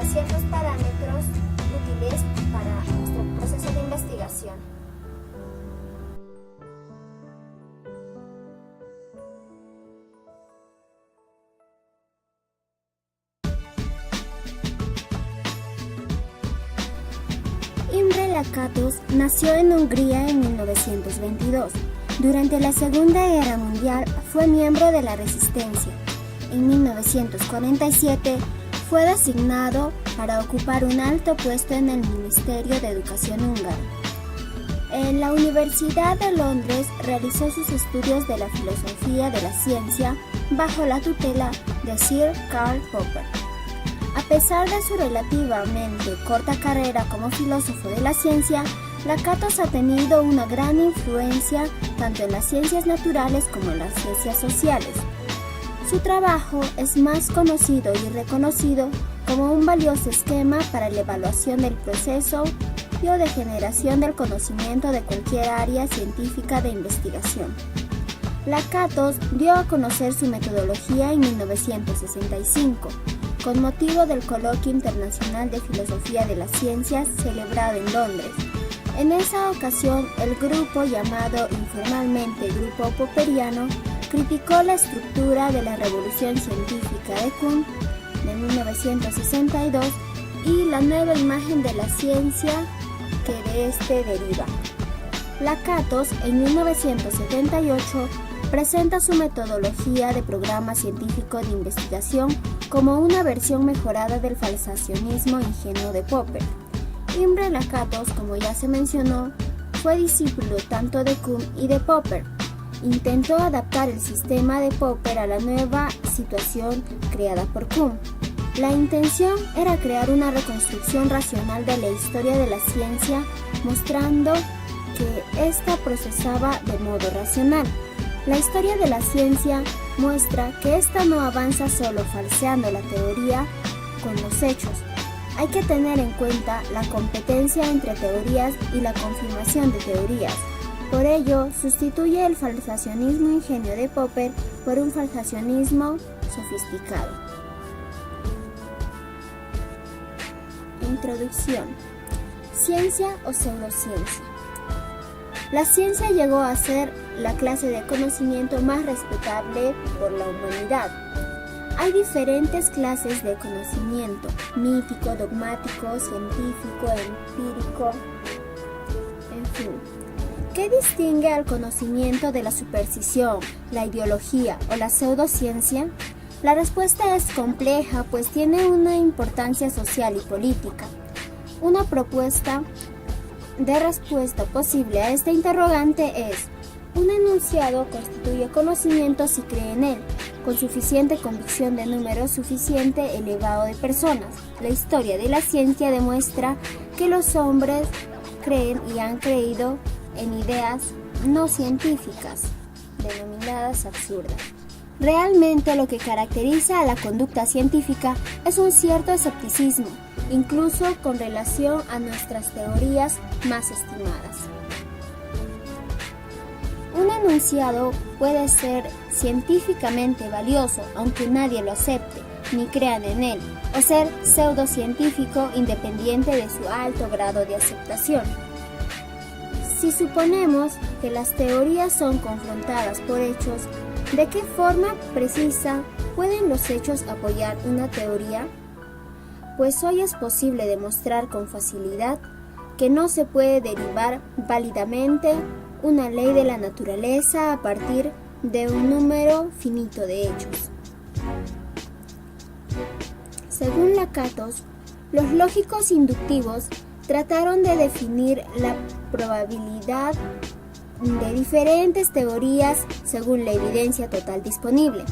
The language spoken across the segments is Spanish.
ciertos parámetros útiles para nuestro proceso de investigación. Imre Lakatos nació en Hungría en 1922. Durante la Segunda Guerra Mundial fue miembro de la Resistencia. En 1947 fue designado para ocupar un alto puesto en el Ministerio de Educación húngaro. En la Universidad de Londres realizó sus estudios de la filosofía de la ciencia bajo la tutela de Sir Karl Popper. A pesar de su relativamente corta carrera como filósofo de la ciencia, Lakatos ha tenido una gran influencia tanto en las ciencias naturales como en las ciencias sociales. Su trabajo es más conocido y reconocido como un valioso esquema para la evaluación del proceso y o de generación del conocimiento de cualquier área científica de investigación. Lakatos dio a conocer su metodología en 1965, con motivo del Coloquio Internacional de Filosofía de las Ciencias celebrado en Londres. En esa ocasión, el grupo llamado informalmente Grupo Popperiano criticó la estructura de la revolución científica de Kuhn de 1962 y la nueva imagen de la ciencia que de este deriva. Lakatos, en 1978, presenta su metodología de programa científico de investigación como una versión mejorada del falsacionismo ingenuo de Popper. Imre Lakatos, como ya se mencionó, fue discípulo tanto de Kuhn y de Popper. Intentó adaptar el sistema de Popper a la nueva situación creada por Kuhn. La intención era crear una reconstrucción racional de la historia de la ciencia, mostrando que ésta procesaba de modo racional. La historia de la ciencia muestra que ésta no avanza solo falseando la teoría con los hechos. Hay que tener en cuenta la competencia entre teorías y la confirmación de teorías. Por ello, sustituye el falsacionismo ingenuo de Popper por un falsacionismo sofisticado. Introducción. Ciencia o pseudociencia. La ciencia llegó a ser la clase de conocimiento más respetable por la humanidad. Hay diferentes clases de conocimiento: mítico, dogmático, científico, empírico, en fin. ¿Qué distingue al conocimiento de la superstición, la ideología o la pseudociencia? La respuesta es compleja, pues tiene una importancia social y política. Una propuesta de respuesta posible a esta interrogante es: un enunciado constituye conocimiento si cree en él, con suficiente convicción de número suficiente elevado de personas. La historia de la ciencia demuestra que los hombres creen y han creído en ideas no científicas, denominadas absurdas. Realmente lo que caracteriza a la conducta científica es un cierto escepticismo, incluso con relación a nuestras teorías más estimadas. Un enunciado puede ser científicamente valioso, aunque nadie lo acepte, ni crean en él, o ser pseudocientífico independiente de su alto grado de aceptación. Si suponemos que las teorías son confrontadas por hechos, ¿de qué forma precisa pueden los hechos apoyar una teoría? Pues hoy es posible demostrar con facilidad que no se puede derivar válidamente una ley de la naturaleza a partir de un número finito de hechos. Según Lakatos, los lógicos inductivos trataron de definir la probabilidad de diferentes teorías según la evidencia total disponible.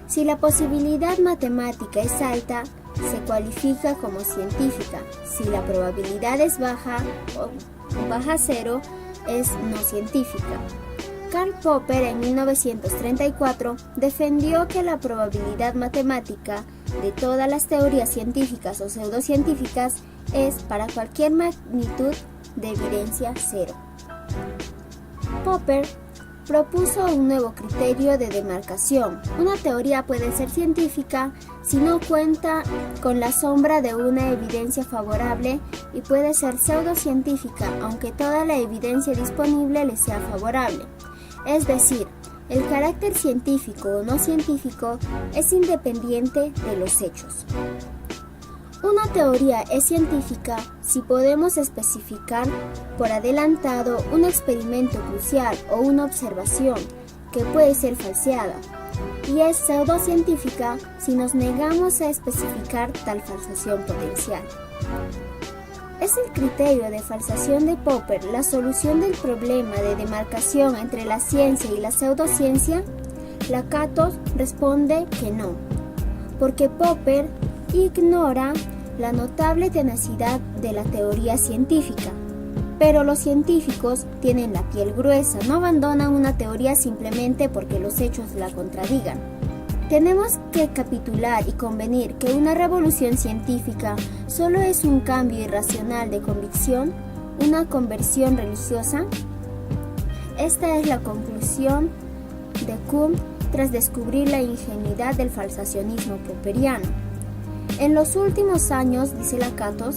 Si la posibilidad matemática es alta, se cualifica como científica. Si la probabilidad es baja o baja a cero, es no científica. Karl Popper en 1934 defendió que la probabilidad matemática de todas las teorías científicas o pseudocientíficas es para cualquier magnitud de evidencia cero. Popper propuso un nuevo criterio de demarcación. Una teoría puede ser científica si no cuenta con la sombra de una evidencia favorable y puede ser pseudocientífica aunque toda la evidencia disponible le sea favorable. Es decir, el carácter científico o no científico es independiente de los hechos. Una teoría es científica si podemos especificar por adelantado un experimento crucial o una observación que puede ser falseada, y es pseudocientífica si nos negamos a especificar tal falsación potencial. ¿Es el criterio de falsación de Popper la solución del problema de demarcación entre la ciencia y la pseudociencia? Lakatos responde que no, porque Popper ignora la notable tenacidad de la teoría científica. Pero los científicos tienen la piel gruesa, no abandonan una teoría simplemente porque los hechos la contradigan. Tenemos que capitular y convenir que una revolución científica solo es un cambio irracional de convicción, una conversión religiosa. Esta es la conclusión de Kuhn tras descubrir la ingenuidad del falsacionismo popperiano. En los últimos años, dice Lakatos,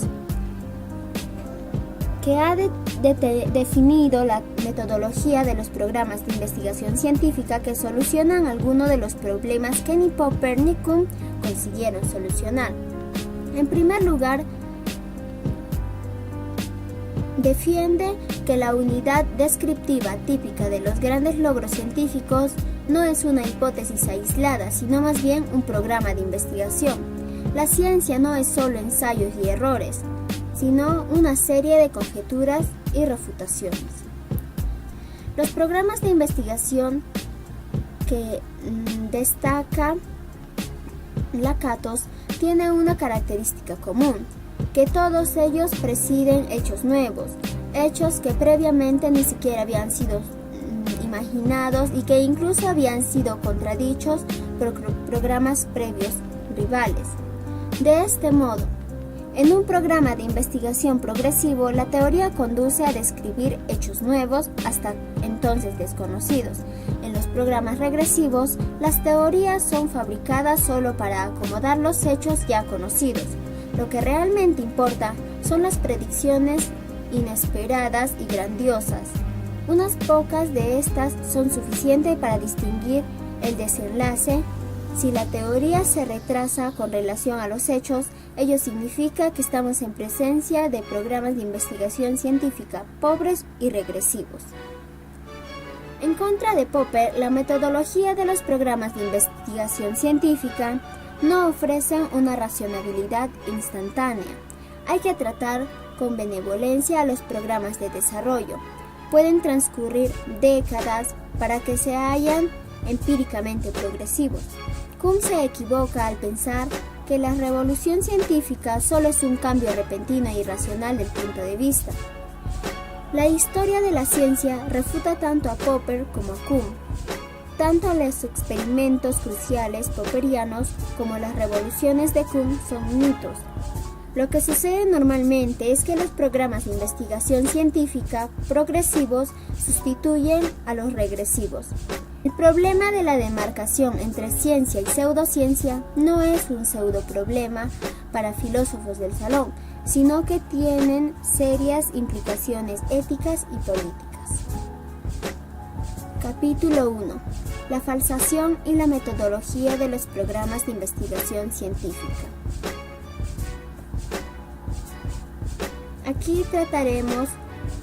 que ha definido la metodología de los programas de investigación científica que solucionan algunos de los problemas que ni Popper ni Kuhn consiguieron solucionar. En primer lugar, defiende que la unidad descriptiva típica de los grandes logros científicos no es una hipótesis aislada, sino más bien un programa de investigación. La ciencia no es solo ensayos y errores, sino una serie de conjeturas y refutaciones. Los programas de investigación que destaca Lakatos tienen una característica común, que todos ellos presiden hechos nuevos, hechos que previamente ni siquiera habían sido imaginados y que incluso habían sido contradichos por programas previos rivales. De este modo, en un programa de investigación progresivo, la teoría conduce a describir hechos nuevos, hasta entonces desconocidos. En los programas regresivos, las teorías son fabricadas solo para acomodar los hechos ya conocidos. Lo que realmente importa son las predicciones inesperadas y grandiosas. Unas pocas de estas son suficientes para distinguir el desenlace. Si la teoría se retrasa con relación a los hechos, ello significa que estamos en presencia de programas de investigación científica pobres y regresivos. En contra de Popper, la metodología de los programas de investigación científica no ofrecen una racionalidad instantánea. Hay que tratar con benevolencia a los programas de desarrollo. Pueden transcurrir décadas para que se hayan empíricamente progresivos. Kuhn se equivoca al pensar que la revolución científica solo es un cambio repentino e irracional del punto de vista. La historia de la ciencia refuta tanto a Popper como a Kuhn. Tanto los experimentos cruciales popperianos como las revoluciones de Kuhn son mitos. Lo que sucede normalmente es que los programas de investigación científica progresivos sustituyen a los regresivos. El problema de la demarcación entre ciencia y pseudociencia no es un pseudoproblema para filósofos del salón, sino que tienen serias implicaciones éticas y políticas. Capítulo 1. La falsación y la metodología de los programas de investigación científica. Aquí trataremos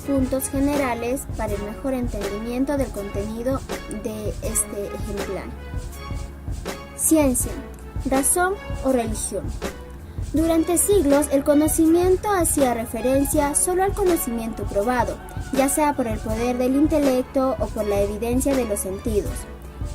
puntos generales para el mejor entendimiento del contenido de este ejemplar. Ciencia, razón o religión. Durante siglos, el conocimiento hacía referencia solo al conocimiento probado, ya sea por el poder del intelecto o por la evidencia de los sentidos.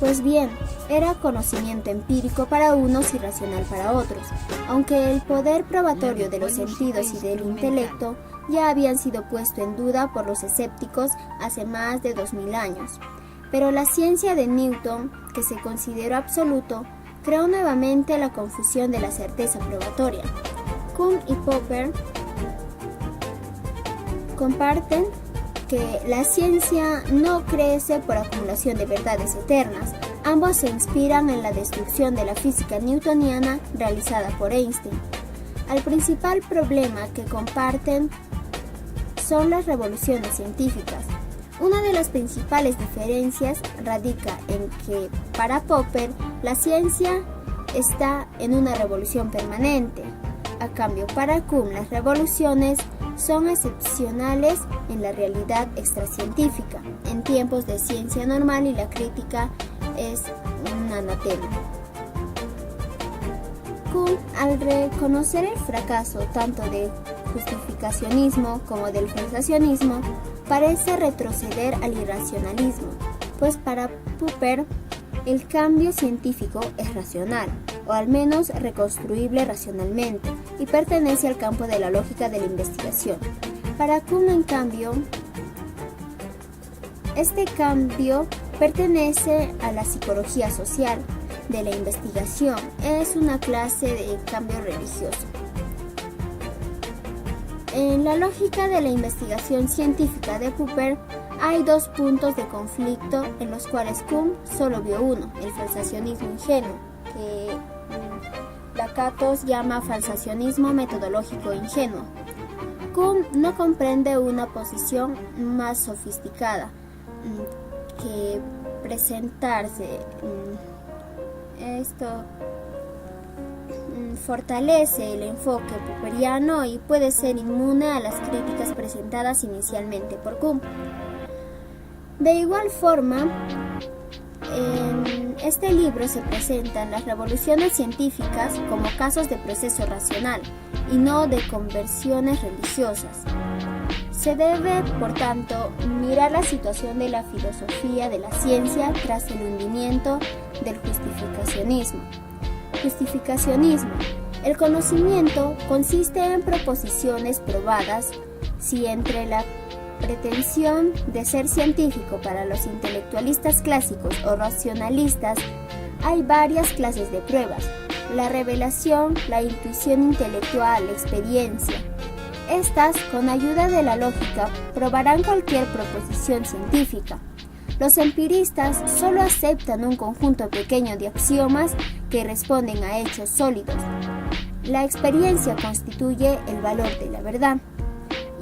Pues bien, era conocimiento empírico para unos y racional para otros, aunque el poder probatorio de los sentidos y del intelecto ya habían sido puesto en duda por los escépticos hace más de 2000 años. Pero la ciencia de Newton, que se consideró absoluto, creó nuevamente la confusión de la certeza probatoria. Kuhn y Popper comparten que la ciencia no crece por acumulación de verdades eternas. Ambos se inspiran en la destrucción de la física newtoniana realizada por Einstein. El principal problema que comparten son las revoluciones científicas. Una de las principales diferencias radica en que, para Popper, la ciencia está en una revolución permanente. A cambio, para Kuhn, las revoluciones son excepcionales en la realidad extracientífica, en tiempos de ciencia normal, y la crítica es un anatema. Kuhn, al reconocer el fracaso tanto del justificacionismo como del falsacionismo, parece retroceder al irracionalismo, pues para Popper el cambio científico es racional, o al menos reconstruible racionalmente, y pertenece al campo de la lógica de la investigación. Para Kuhn, en cambio, este cambio pertenece a la psicología social de la investigación, es una clase de cambio religioso. En la lógica de la investigación científica de Popper hay dos puntos de conflicto en los cuales Kuhn solo vio uno: el falsacionismo ingenuo, que Lakatos llama falsacionismo metodológico ingenuo. Kuhn no comprende una posición más sofisticada que presentarse. Esto fortalece el enfoque popperiano y puede ser inmune a las críticas presentadas inicialmente por Kuhn. De igual forma, en este libro se presentan las revoluciones científicas como casos de proceso racional y no de conversiones religiosas. Se debe, por tanto, mirar la situación de la filosofía de la ciencia tras el hundimiento del justificacionismo. Justificacionismo. El conocimiento consiste en proposiciones probadas. Si entre la pretensión de ser científico para los intelectualistas clásicos o racionalistas hay varias clases de pruebas: la revelación, la intuición intelectual, la experiencia. Estas, con ayuda de la lógica, probarán cualquier proposición científica. Los empiristas solo aceptan un conjunto pequeño de axiomas que responden a hechos sólidos. La experiencia constituye el valor de la verdad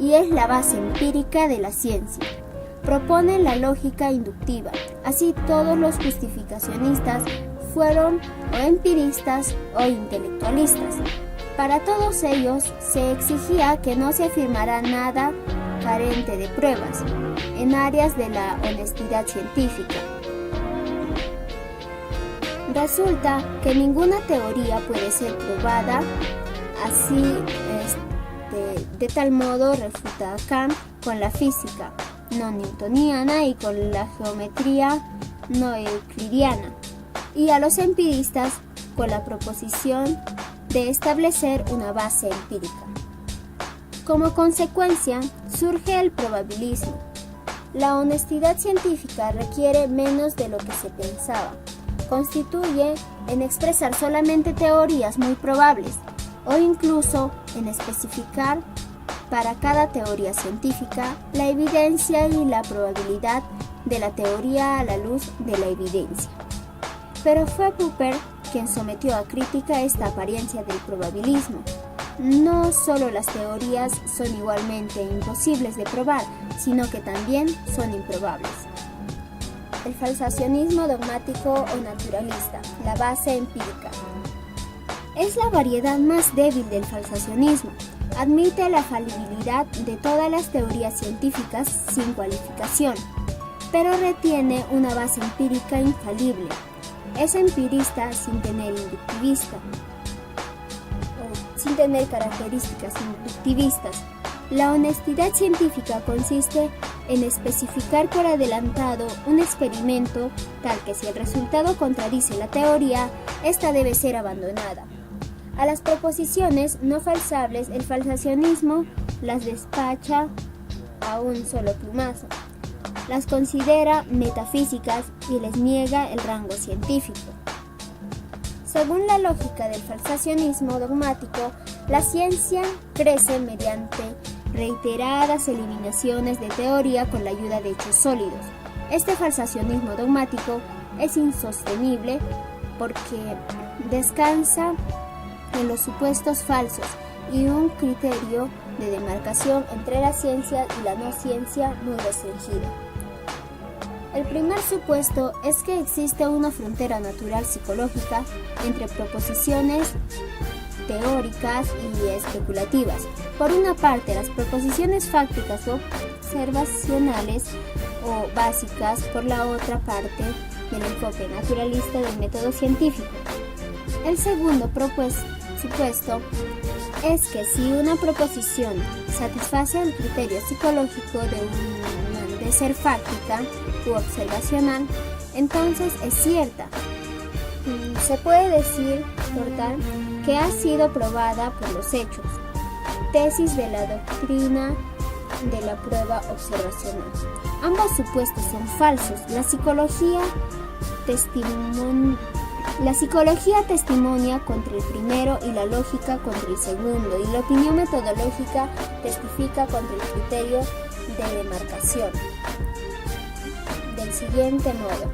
y es la base empírica de la ciencia. Proponen la lógica inductiva. Así, todos los justificacionistas fueron o empiristas o intelectualistas. Para todos ellos se exigía que no se afirmara nada carente de pruebas en áreas de la honestidad científica. Resulta que ninguna teoría puede ser probada, así de tal modo refuta Kant con la física no newtoniana y con la geometría no euclidiana, y a los empiristas con la proposición de establecer una base empírica. Como consecuencia, surge el probabilismo. La honestidad científica requiere menos de lo que se pensaba. Constituye en expresar solamente teorías muy probables, o incluso en especificar para cada teoría científica la evidencia y la probabilidad de la teoría a la luz de la evidencia. Pero fue Popper quien sometió a crítica esta apariencia del probabilismo. No solo las teorías son igualmente imposibles de probar, sino que también son improbables. El falsacionismo dogmático o naturalista, la base empírica. Es la variedad más débil del falsacionismo. Admite la falibilidad de todas las teorías científicas sin cualificación, pero retiene una base empírica infalible. Es empirista sin tener sin tener características inductivistas. La honestidad científica consiste en especificar por adelantado un experimento tal que si el resultado contradice la teoría, ésta debe ser abandonada. A las proposiciones no falsables, el falsacionismo las despacha a un solo plumazo. Las considera metafísicas y les niega el rango científico. Según la lógica del falsacionismo dogmático, la ciencia crece mediante reiteradas eliminaciones de teoría con la ayuda de hechos sólidos. Este falsacionismo dogmático es insostenible porque descansa en los supuestos falsos y un criterio de demarcación entre la ciencia y la no ciencia muy restringido. El primer supuesto es que existe una frontera natural psicológica entre proposiciones teóricas y especulativas. Por una parte, las proposiciones fácticas o observacionales o básicas, por la otra parte, del enfoque naturalista del método científico. El segundo supuesto es que si una proposición satisface el criterio psicológico de ser fáctica u observacional, entonces es cierta. Se puede decir, por tal, que ha sido probada por los hechos. Tesis de la doctrina de la prueba observacional. Ambos supuestos son falsos. La psicología testimonia contra el primero y la lógica contra el segundo, y la opinión metodológica testifica contra el criterio de demarcación. Del siguiente modo: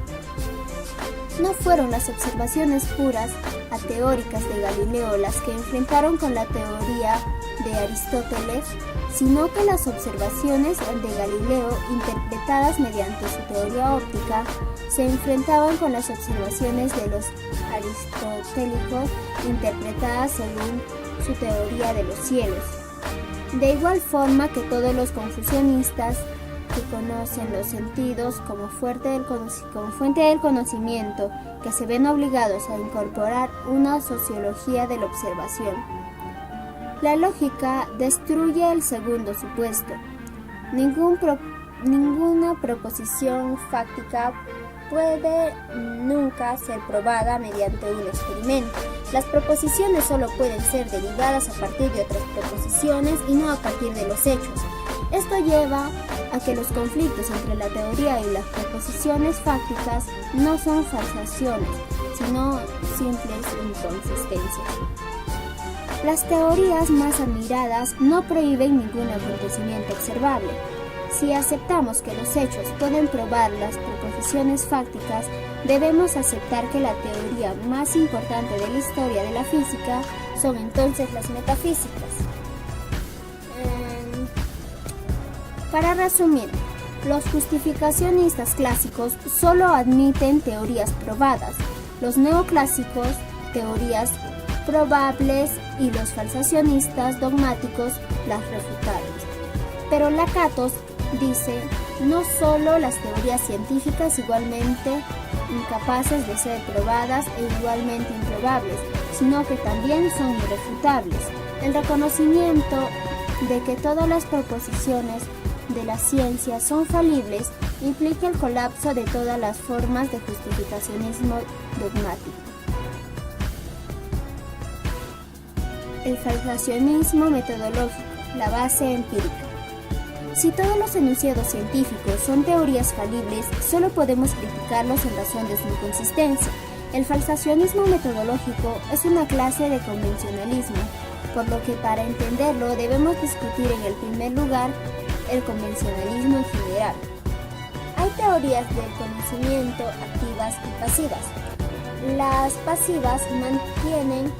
no fueron las observaciones puras ateóricas de Galileo las que enfrentaron con la teoría de Aristóteles, sino que las observaciones de Galileo, interpretadas mediante su teoría óptica, se enfrentaban con las observaciones de los aristotélicos, interpretadas según su teoría de los cielos. De igual forma que todos los confucionistas que conocen los sentidos como fuente del conocimiento, que se ven obligados a incorporar una sociología de la observación. La lógica destruye el segundo supuesto. Ninguna proposición fáctica puede nunca ser probada mediante un experimento. Las proposiciones solo pueden ser derivadas a partir de otras proposiciones y no a partir de los hechos. Esto lleva a que los conflictos entre la teoría y las proposiciones fácticas no son falsaciones, sino simples inconsistencias. Las teorías más admiradas no prohíben ningún acontecimiento observable. Si aceptamos que los hechos pueden probar las proposiciones fácticas, debemos aceptar que la teoría más importante de la historia de la física son entonces las metafísicas. Para resumir, los justificacionistas clásicos solo admiten teorías probadas, los neoclásicos teorías probables y los falsacionistas dogmáticos las refutables. Pero Lakatos dice, no solo las teorías científicas igualmente incapaces de ser probadas e igualmente improbables, sino que también son irrefutables. El reconocimiento de que todas las proposiciones de la ciencia son falibles implica el colapso de todas las formas de justificacionismo dogmático. El falsacionismo metodológico, la base empírica. Si todos los enunciados científicos son teorías falibles, solo podemos criticarlos en razón de su inconsistencia. El falsacionismo metodológico es una clase de convencionalismo, por lo que para entenderlo debemos discutir en el primer lugar el convencionalismo en general. Hay teorías del conocimiento activas y pasivas. Las pasivas mantienen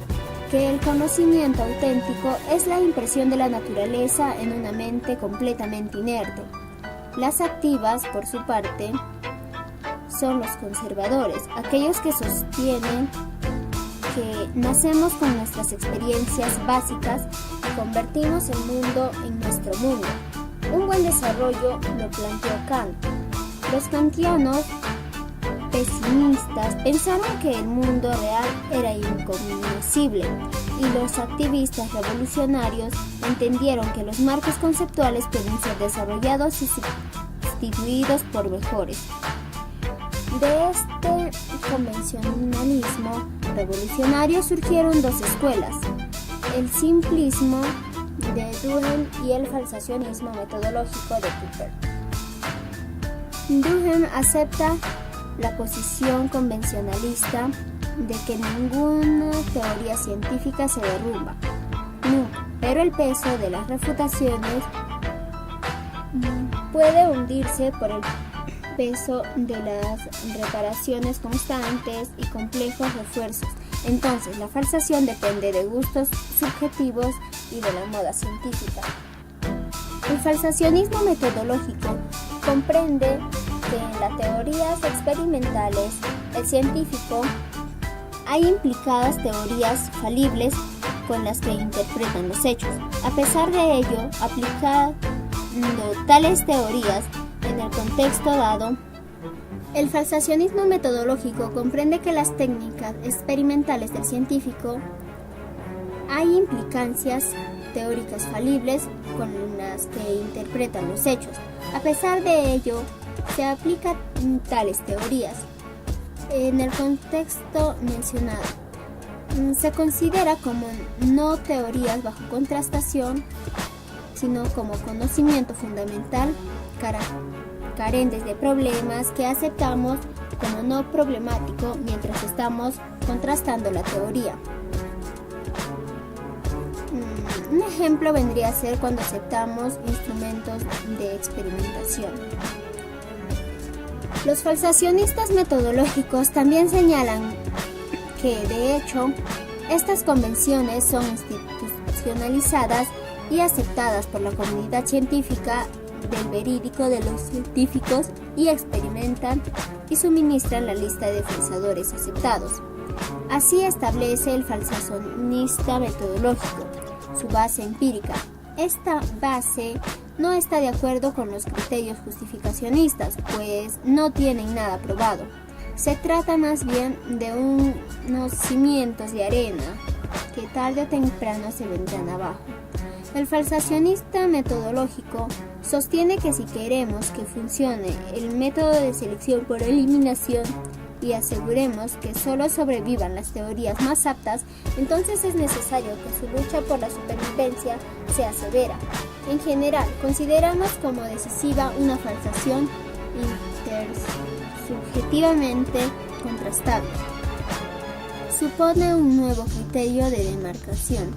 que el conocimiento auténtico es la impresión de la naturaleza en una mente completamente inerte. Las activas, por su parte, son los conservadores, aquellos que sostienen que nacemos con nuestras experiencias básicas y convertimos el mundo en nuestro mundo. Un buen desarrollo lo planteó Kant. Los kantianos pesimistas pensaron que el mundo real era incognoscible, y los activistas revolucionarios entendieron que los marcos conceptuales pueden ser desarrollados y sustituidos por mejores. De este convencionalismo revolucionario surgieron dos escuelas: el simplismo de Durkheim y el falsacionismo metodológico de Popper. Durkheim acepta la posición convencionalista de que ninguna teoría científica se derrumba. nunca, pero el peso de las refutaciones puede hundirse por el peso de las reparaciones constantes y complejos refuerzos. Entonces, la falsación depende de gustos subjetivos y de la moda científica. El falsacionismo metodológico comprende que en las teorías experimentales el científico hay implicadas teorías falibles con las que interpretan los hechos. A pesar de ello, aplicando tales teorías en el contexto dado, el falsacionismo metodológico comprende que las técnicas experimentales del científico hay implicancias teóricas falibles con las que interpretan los hechos. A pesar de ello, se aplican tales teorías en el contexto mencionado. Se considera como no teorías bajo contrastación, sino como conocimiento fundamental, carentes de problemas que aceptamos como no problemático mientras estamos contrastando la teoría. Un ejemplo vendría a ser cuando aceptamos instrumentos de experimentación. Los falsacionistas metodológicos también señalan que, de hecho, estas convenciones son institucionalizadas y aceptadas por la comunidad científica del verídico de los científicos y experimentan y suministran la lista de falsadores aceptados. Así establece el falsacionista metodológico su base empírica. Esta base no está de acuerdo con los criterios justificacionistas, pues no tienen nada probado. Se trata más bien de unos cimientos de arena que tarde o temprano se vendrán abajo. El falsacionista metodológico sostiene que si queremos que funcione el método de selección por eliminación y aseguremos que solo sobrevivan las teorías más aptas, entonces es necesario que su lucha por la supervivencia sea severa. En general, consideramos como decisiva una falsación intersubjetivamente contrastable. Supone un nuevo criterio de demarcación.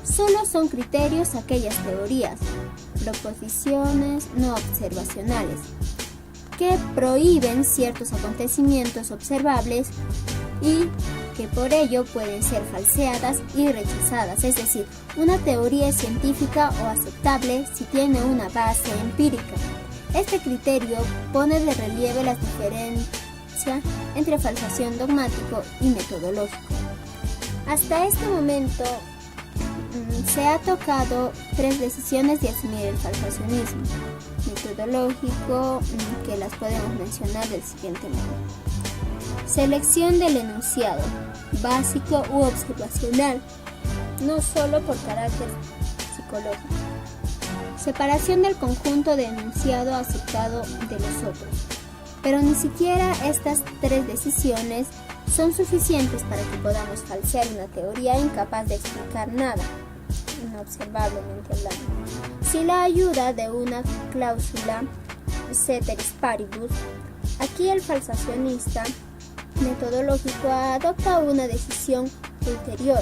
Solo son criterios aquellas teorías, proposiciones no observacionales, que prohíben ciertos acontecimientos observables y que por ello pueden ser falseadas y rechazadas. Es decir, una teoría es científica o aceptable si tiene una base empírica. Este criterio pone de relieve las diferencias entre falsación dogmático y metodológico. Hasta este momento se ha tocado 3 decisiones de asumir el falsacionismo metodológico, que las podemos mencionar del siguiente modo. Selección del enunciado, básico u observacional, no solo por carácter psicológico. Separación del conjunto de enunciado aceptado de los otros. Pero ni siquiera estas 3 decisiones son suficientes para que podamos falsear una teoría incapaz de explicar nada, inobservablemente hablando. Sin la ayuda de una cláusula ceteris paribus, aquí el falsacionista metodológico adopta una decisión ulterior.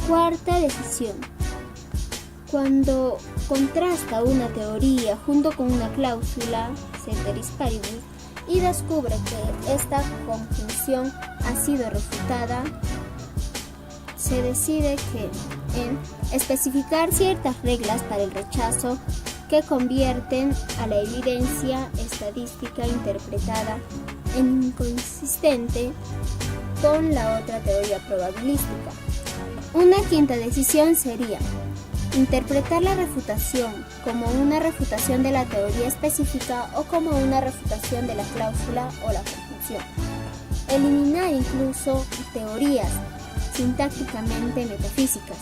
Cuarta decisión. Cuando contrasta una teoría junto con una cláusula ceteris paribus y descubre que esta conclusión ha sido refutada, se decide en especificar ciertas reglas para el rechazo que convierten a la evidencia estadística interpretada en inconsistente con la otra teoría probabilística. Una quinta decisión sería interpretar la refutación como una refutación de la teoría específica o como una refutación de la cláusula o la conclusión. Eliminar incluso teorías sintácticamente metafísicas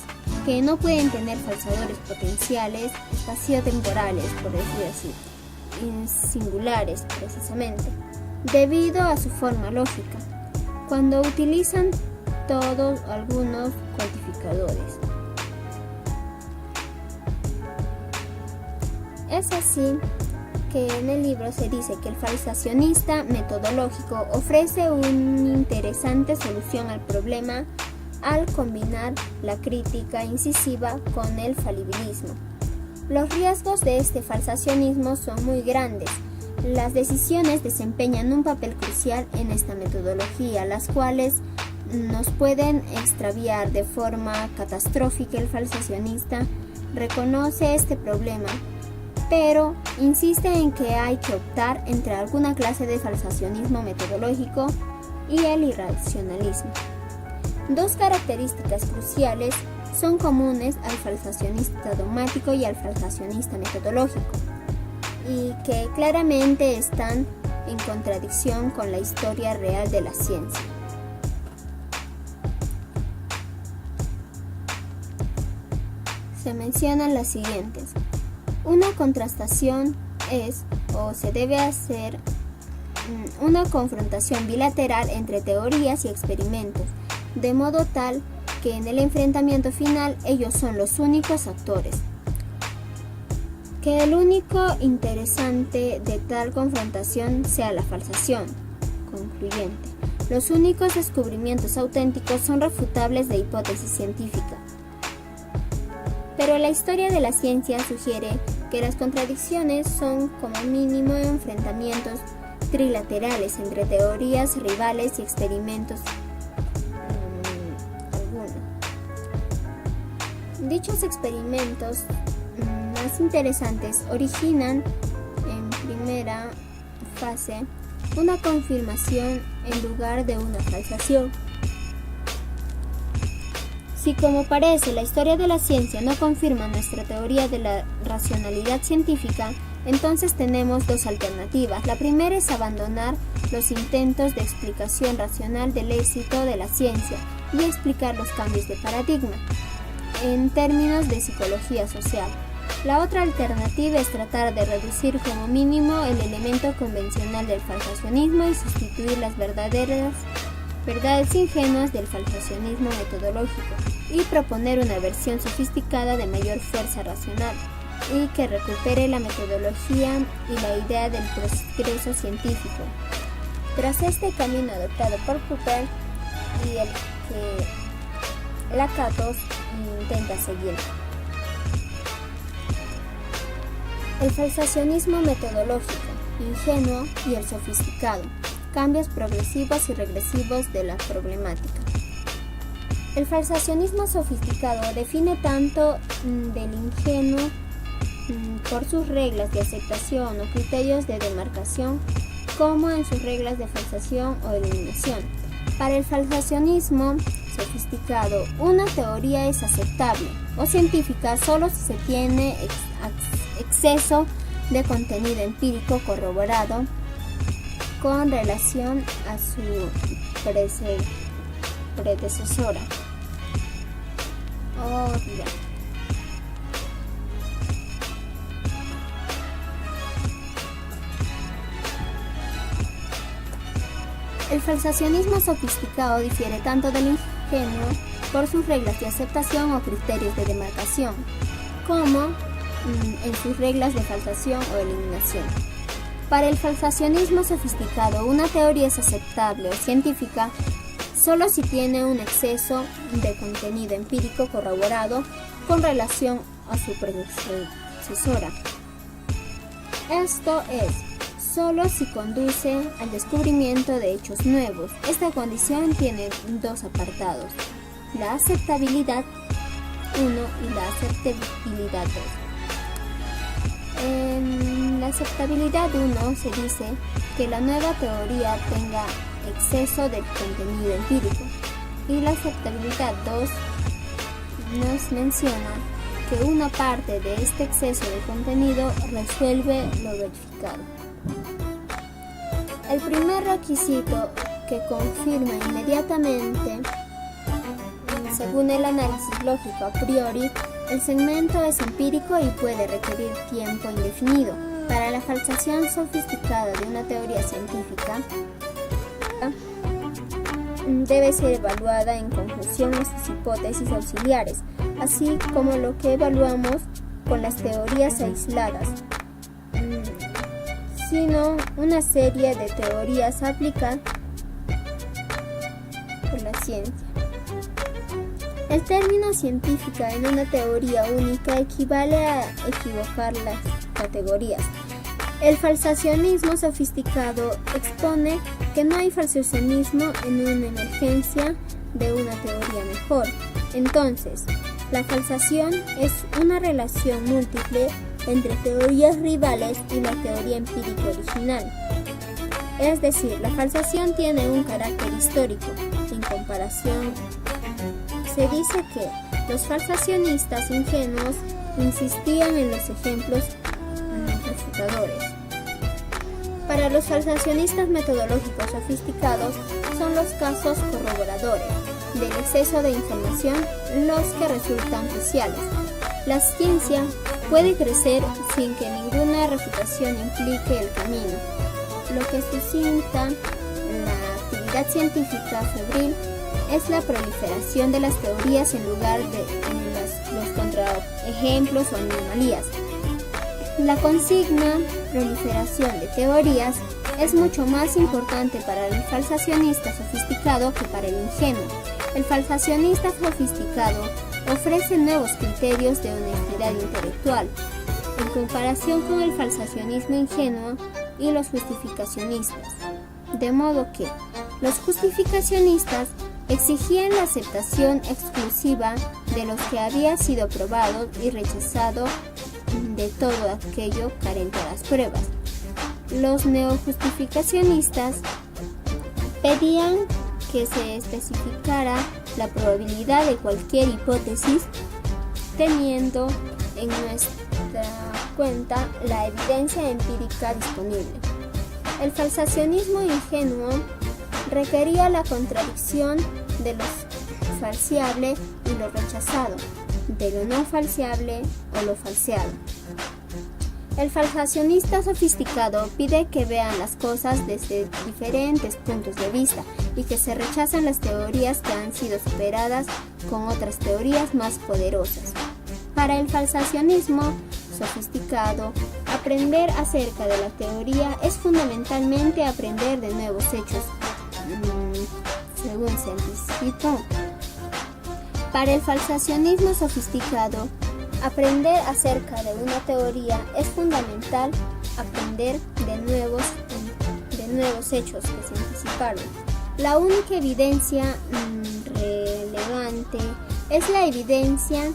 que no pueden tener falsadores potenciales espaciotemporales, por decir así, singulares precisamente, debido a su forma lógica, cuando utilizan todos algunos cuantificadores. Es así que en el libro se dice que el falsacionista metodológico ofrece una interesante solución al problema al combinar la crítica incisiva con el falibilismo. Los riesgos de este falsacionismo son muy grandes. Las decisiones desempeñan un papel crucial en esta metodología, las cuales nos pueden extraviar de forma catastrófica. El falsacionista reconoce este problema, pero insiste en que hay que optar entre alguna clase de falsacionismo metodológico y el irracionalismo. Dos características cruciales son comunes al falsacionista dogmático y al falsacionista metodológico, y que claramente están en contradicción con la historia real de la ciencia. Se mencionan las siguientes. Una contrastación es o se debe hacer una confrontación bilateral entre teorías y experimentos, de modo tal que en el enfrentamiento final ellos son los únicos actores. Que el único interesante de tal confrontación sea la falsación concluyente. Los únicos descubrimientos auténticos son refutables de hipótesis científica. Pero la historia de la ciencia sugiere que las contradicciones son como mínimo enfrentamientos trilaterales entre teorías rivales y experimentos algunos. Dichos experimentos más interesantes originan en primera fase una confirmación en lugar de una falsación. Si, como parece, la historia de la ciencia no confirma nuestra teoría de la racionalidad científica, entonces tenemos dos alternativas. La primera es abandonar los intentos de explicación racional del éxito de la ciencia y explicar los cambios de paradigma en términos de psicología social. La otra alternativa es tratar de reducir como mínimo el elemento convencional del falsacionismo y sustituir las verdades ingenuas del falsacionismo metodológico y proponer una versión sofisticada de mayor fuerza racional y que recupere la metodología y la idea del progreso científico. Tras este camino adoptado por Popper y el que Lakatos intenta seguir. El falsacionismo metodológico, ingenuo y el sofisticado, cambios progresivos y regresivos de la problemática. El falsacionismo sofisticado define tanto del ingenuo por sus reglas de aceptación o criterios de demarcación como en sus reglas de falsación o eliminación. Para el falsacionismo sofisticado, una teoría es aceptable o científica solo si se tiene exceso de contenido empírico corroborado con relación a su predecesora. El falsacionismo sofisticado difiere tanto del ingenuo por sus reglas de aceptación o criterios de demarcación, como en sus reglas de falsación o eliminación. Para el falsacionismo sofisticado, una teoría es aceptable o científica solo si tiene un exceso de contenido empírico corroborado con relación a su predecesora. Esto es, solo si conduce al descubrimiento de hechos nuevos. Esta condición tiene dos apartados: la aceptabilidad 1 y la aceptabilidad 2. En la aceptabilidad 1 se dice que la nueva teoría tenga exceso de contenido empírico, y la aceptabilidad 2 nos menciona que una parte de este exceso de contenido resuelve lo verificado. El primer requisito que confirma inmediatamente, según el análisis lógico a priori, el segmento es empírico y puede requerir tiempo indefinido. Para la falsación sofisticada de una teoría científica, debe ser evaluada en conjunción a sus hipótesis auxiliares, así como lo que evaluamos con las teorías aisladas, sino una serie de teorías aplicadas por la ciencia. El término científica en una teoría única equivale a equivocar las categorías. El falsacionismo sofisticado expone que no hay falsacionismo en una emergencia de una teoría mejor. Entonces, la falsación es una relación múltiple entre teorías rivales y la teoría empírica original. Es decir, la falsación tiene un carácter histórico. En comparación, se dice que los falsacionistas ingenuos insistían en los ejemplos refutadores. Para los falsacionistas metodológicos sofisticados son los casos corroboradores del exceso de información los que resultan cruciales. La ciencia puede crecer sin que ninguna refutación implique el camino, lo que suscita la actividad científica febril es la proliferación de las teorías en lugar de los contraejemplos o anomalías. La consigna proliferación de teorías es mucho más importante para el falsacionista sofisticado que para el ingenuo. El falsacionista sofisticado ofrece nuevos criterios de honestidad intelectual, en comparación con el falsacionismo ingenuo y los justificacionistas. De modo que los justificacionistas exigían la aceptación exclusiva de los que había sido probado y rechazado de todo aquello carente a las pruebas. Los neojustificacionistas pedían que se especificara la probabilidad de cualquier hipótesis teniendo en nuestra cuenta la evidencia empírica disponible. El falsacionismo ingenuo requería la contradicción de lo falseable y lo rechazado, de lo no falseable o lo falseado. El falsacionista sofisticado pide que vean las cosas desde diferentes puntos de vista y que se rechazan las teorías que han sido superadas con otras teorías más poderosas. Para el falsacionismo sofisticado, aprender acerca de la teoría es fundamentalmente aprender de nuevos hechos, según se anticipó. Para el falsacionismo sofisticado, aprender acerca de una teoría es fundamental aprender de nuevos hechos que se anticiparon. La única evidencia relevante es la evidencia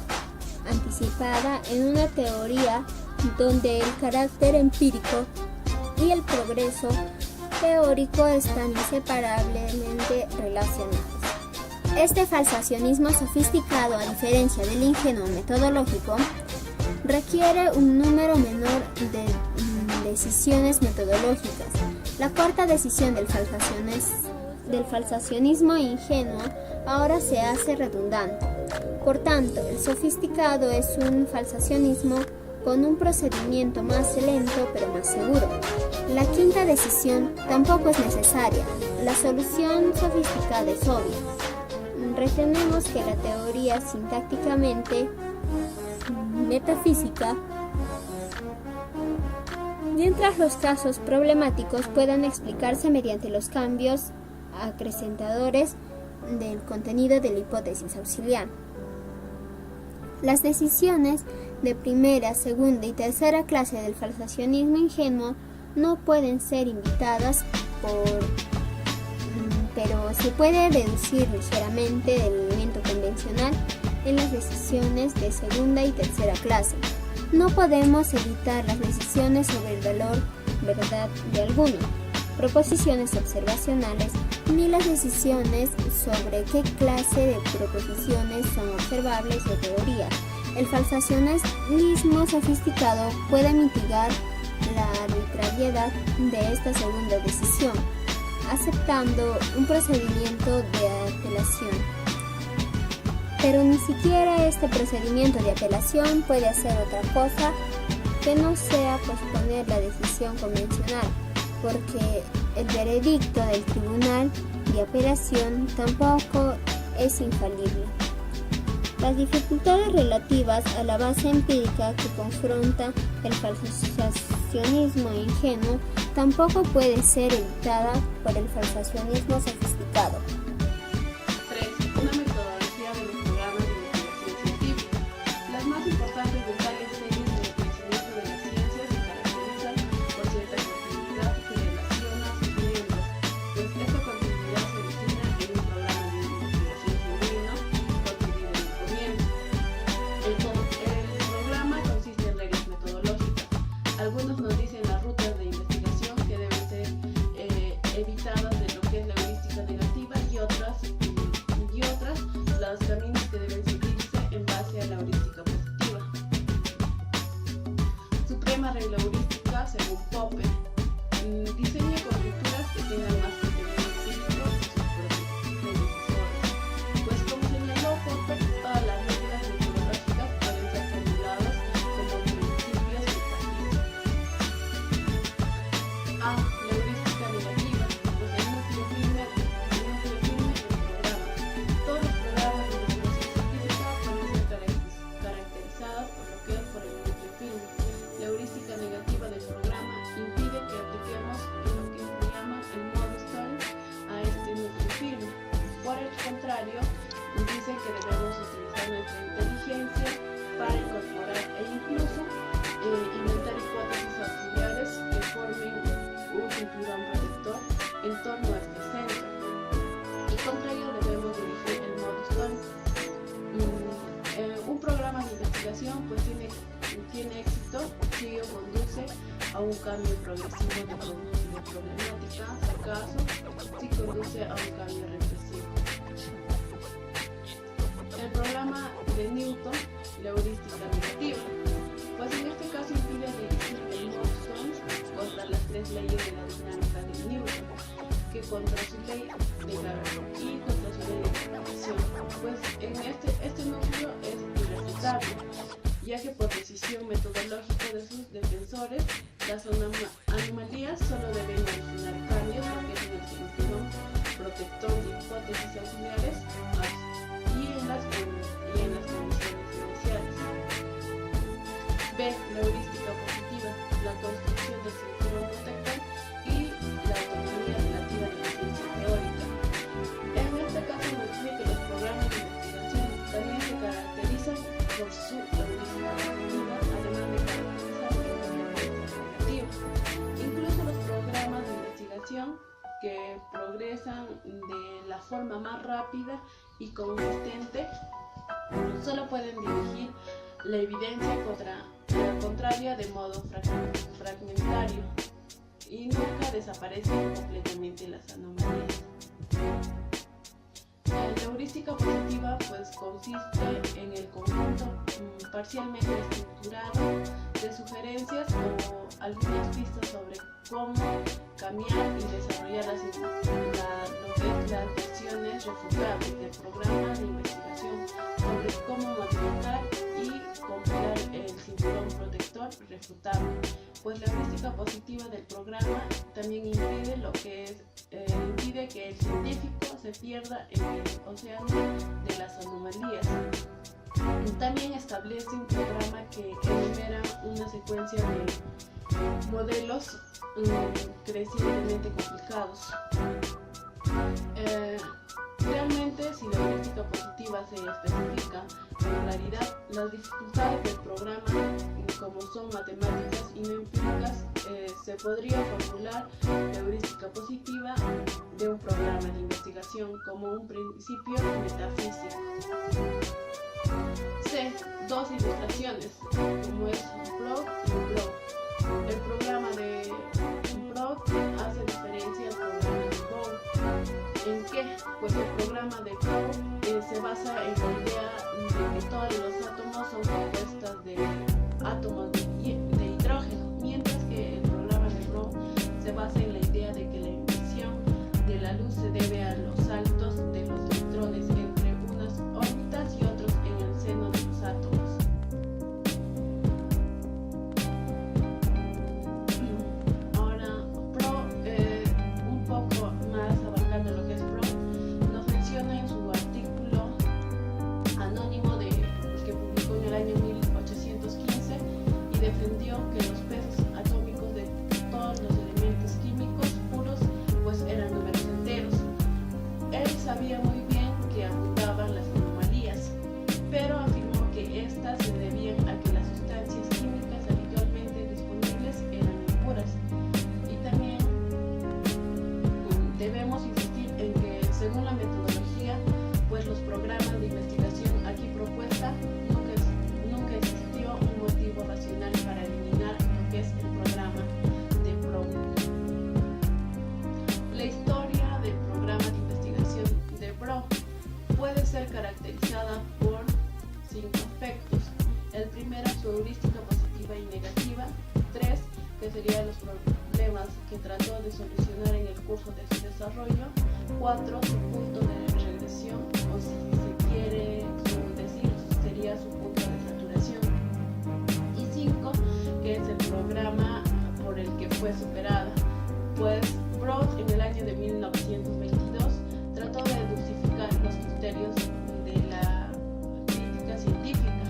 anticipada en una teoría donde el carácter empírico y el progreso teórico están inseparablemente relacionados. Este falsacionismo sofisticado, a diferencia del ingenuo metodológico, requiere un número menor de decisiones metodológicas. La cuarta decisión del falsacionismo ingenuo ahora se hace redundante. Por tanto, el sofisticado es un falsacionismo con un procedimiento más lento pero más seguro. La quinta decisión tampoco es necesaria. La solución sofisticada es obvia. Retenemos que la teoría sintácticamente metafísica, mientras los casos problemáticos puedan explicarse mediante los cambios acrecentadores del contenido de la hipótesis auxiliar. Las decisiones de primera, segunda y tercera clase del falsacionismo ingenuo no pueden ser invitadas pero se puede deducir ligeramente del elemento convencional en las decisiones de segunda y tercera clase. No podemos evitar las decisiones sobre el verdad de alguno, proposiciones observacionales, ni las decisiones sobre qué clase de proposiciones son observables o teorías. El falsacionismo sofisticado puede mitigar la arbitrariedad de esta segunda decisión, aceptando un procedimiento de apelación. Pero ni siquiera este procedimiento de apelación puede hacer otra cosa que no sea posponer la decisión convencional, porque el veredicto del tribunal de apelación tampoco es infalible. Las dificultades relativas a la base empírica que confronta el falsacionismo ingenuo tampoco puede ser evitada por el falsacionismo sofisticado. 3. Una metodología de los programas centro, y contra ello debemos dirigir el modo STORM. Un programa de investigación pues tiene éxito si conduce a un cambio progresivo de problemática, si acaso si conduce a un cambio regresivo. El programa de Newton, la heurística negativa, pues en este caso impide dirigir el modo STORM contra las tres leyes de la dinámica de Newton, que contra su ley de gravedad y contra su ley de gravitación. Pues en este núcleo es irrefutable, ya que por decisión metodológica de sus defensores, las anomalías solo deben originar cambios, lo que es en el cinturón protector de hipótesis auxiliares y en las condiciones iniciales. B. La heurística positiva, la construcción del cinturón protector y la autonomía relativa de la ciencia teórica. En este caso nos dice que los programas de investigación también se caracterizan por su heurística positiva, además de caracterizar el heurística negativa. Incluso los programas de investigación que progresan de la forma más rápida y consistente solo pueden dirigir la evidencia contraria de modo fragmentario y nunca desaparecen completamente las anomalías. La heurística positiva pues consiste en el conjunto parcialmente estructurado de sugerencias o algunas pistas sobre cómo cambiar y desarrollar las versiones refutables del programa de investigación, sobre cómo modificar y compilar el cinturón protector refutable. Pues la heurística positiva del programa también impide que el científico se pierda en el océano de las anomalías. También establece un programa que enumera una secuencia de modelos crecientemente complicados. Realmente, si la heurística positiva se especifica con claridad, las dificultades del programa, como son matemáticas y no empíricas, se podría formular la heurística positiva de un programa de investigación como un principio metafísico. C. Dos ilustraciones, como es un PROG y un BROG. El programa de PROG hace diferencia al programa de BROG. ¿En qué? Pues el programa de PROG se basa en la idea de que todos los átomos son compuestos de átomos de hidrógeno, mientras que el programa de BROG se basa en la idea de que la emisión de la luz se debe a los saltos de los electrones entre unas órbitas y otros en el seno de los átomos. Ahora, un poco más abarcando lo que es nos menciona en su artículo anónimo que publicó en el año 1815 y defendió que los pesos atómicos de todos los elementos químicos puros pues eran números enteros. Él sabía muy bien que abundaban las anomalías, pero afirmó que estas se debían a que las sustancias químicas habitualmente disponibles eran impuras. Y también debemos insistir en que, según la metodología, pues los programas de investigación aquí propuesta nunca existió un motivo racional para eliminar lo que es el programa de PROG. La historia del programa de investigación de PROG puede ser caracterizada por 5 aspectos. El primero, su heurística positiva y negativa. 3, que serían los problemas que trató de solucionar en el curso de su desarrollo. 4, su punto de regresión, o si se quiere decir, sería su punto de saturación. Y 5, que es el programa por el que fue superada. Pues PROG en el año de 1922 trató de dosificar los criterios de la crítica científica,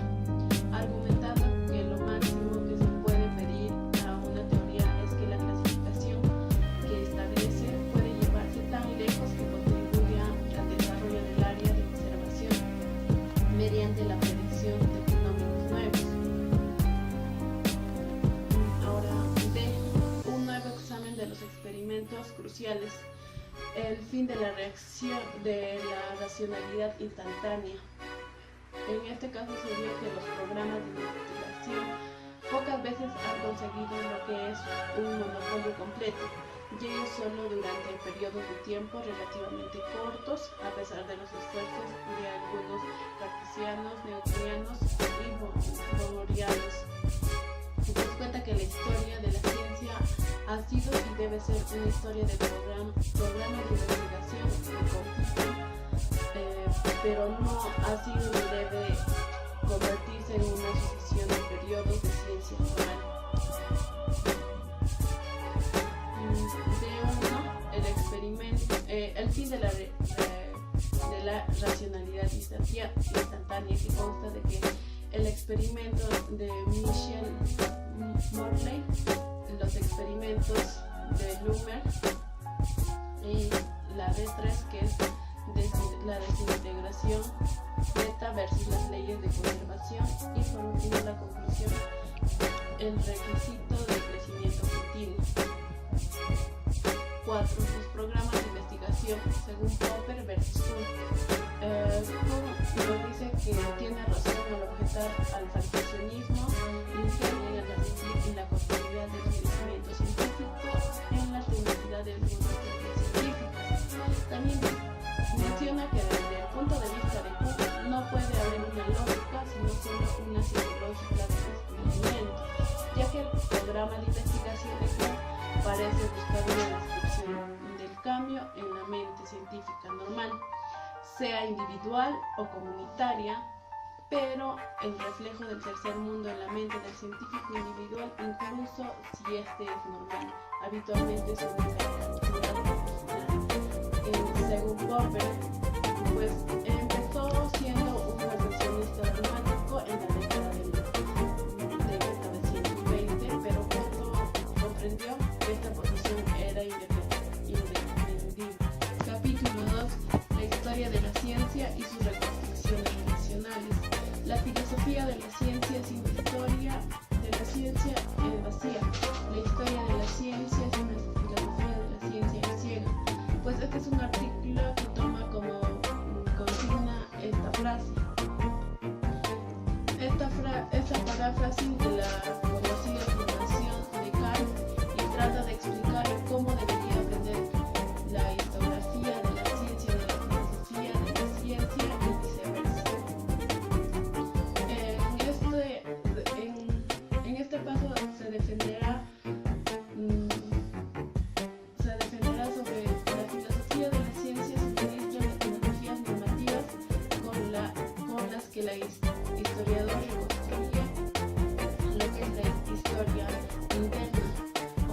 argumentando que lo máximo que se puede pedir a una teoría es que la clasificación que establece puede llevarse tan lejos que contribuya fin de la racionalidad instantánea. En este caso se vio que los programas de investigación pocas veces han conseguido lo que es un monopolio completo, y ello solo durante periodos de tiempo relativamente cortos, a pesar de los esfuerzos de algunos cartesianos, newtonianos y bohrianos. Se das cuenta que la historia de la ciencia ha sido y debe ser una historia de programas de investigación que compiten, pero no ha sido ni debe convertirse en una sucesión de periodos de ciencia moral. El fin de la racionalidad instantánea, que consta de que el experimento de Michel-Morley, los experimentos de Lummer y la D3, que es la desintegración beta versus las leyes de conservación, y por último la conclusión, el requisito del crecimiento continuo. 4. Los programas de investigación según Popper versus Kuhn. Kuhn nos dice que tiene razón al objetar al falsacionismo ingenio en la continuidad del conocimiento científico en la tenacidad de algunas teorías científicas. También menciona que desde el punto de vista de Kuhn no puede haber una lógica sino solo una psicológica de descubrimiento, ya que el programa de investigación de Kuhn parece buscar una descripción del cambio en la mente científica normal, sea individual o comunitaria, pero el reflejo del tercer mundo en la mente del científico individual, incluso si este es normal, habitualmente es una caricatura original. Según Popper, pues empezó siendo un perfeccionista romántico en la década de 120, pero cuando comprendió que esta posición era indefendible. Capítulo 2. La historia de la ciencia y sus reconstrucciones racionales. La filosofía de la ciencia sin historia de la ciencia es vacía. La historia de la ciencia es una filosofía de la ciencia ciega. Pues este es un artículo que toma como consigna esta frase. Esta paráfrasis de la conocida afirmación de Kant y trata de explicar cómo debería aprender la historiografía de la ciencia de la filosofía de la ciencia y viceversa. En este paso se defenderá sobre la filosofía de la ciencia, suministra metodologías normativas con las que la historiador reconstruye lo que es la historia interna,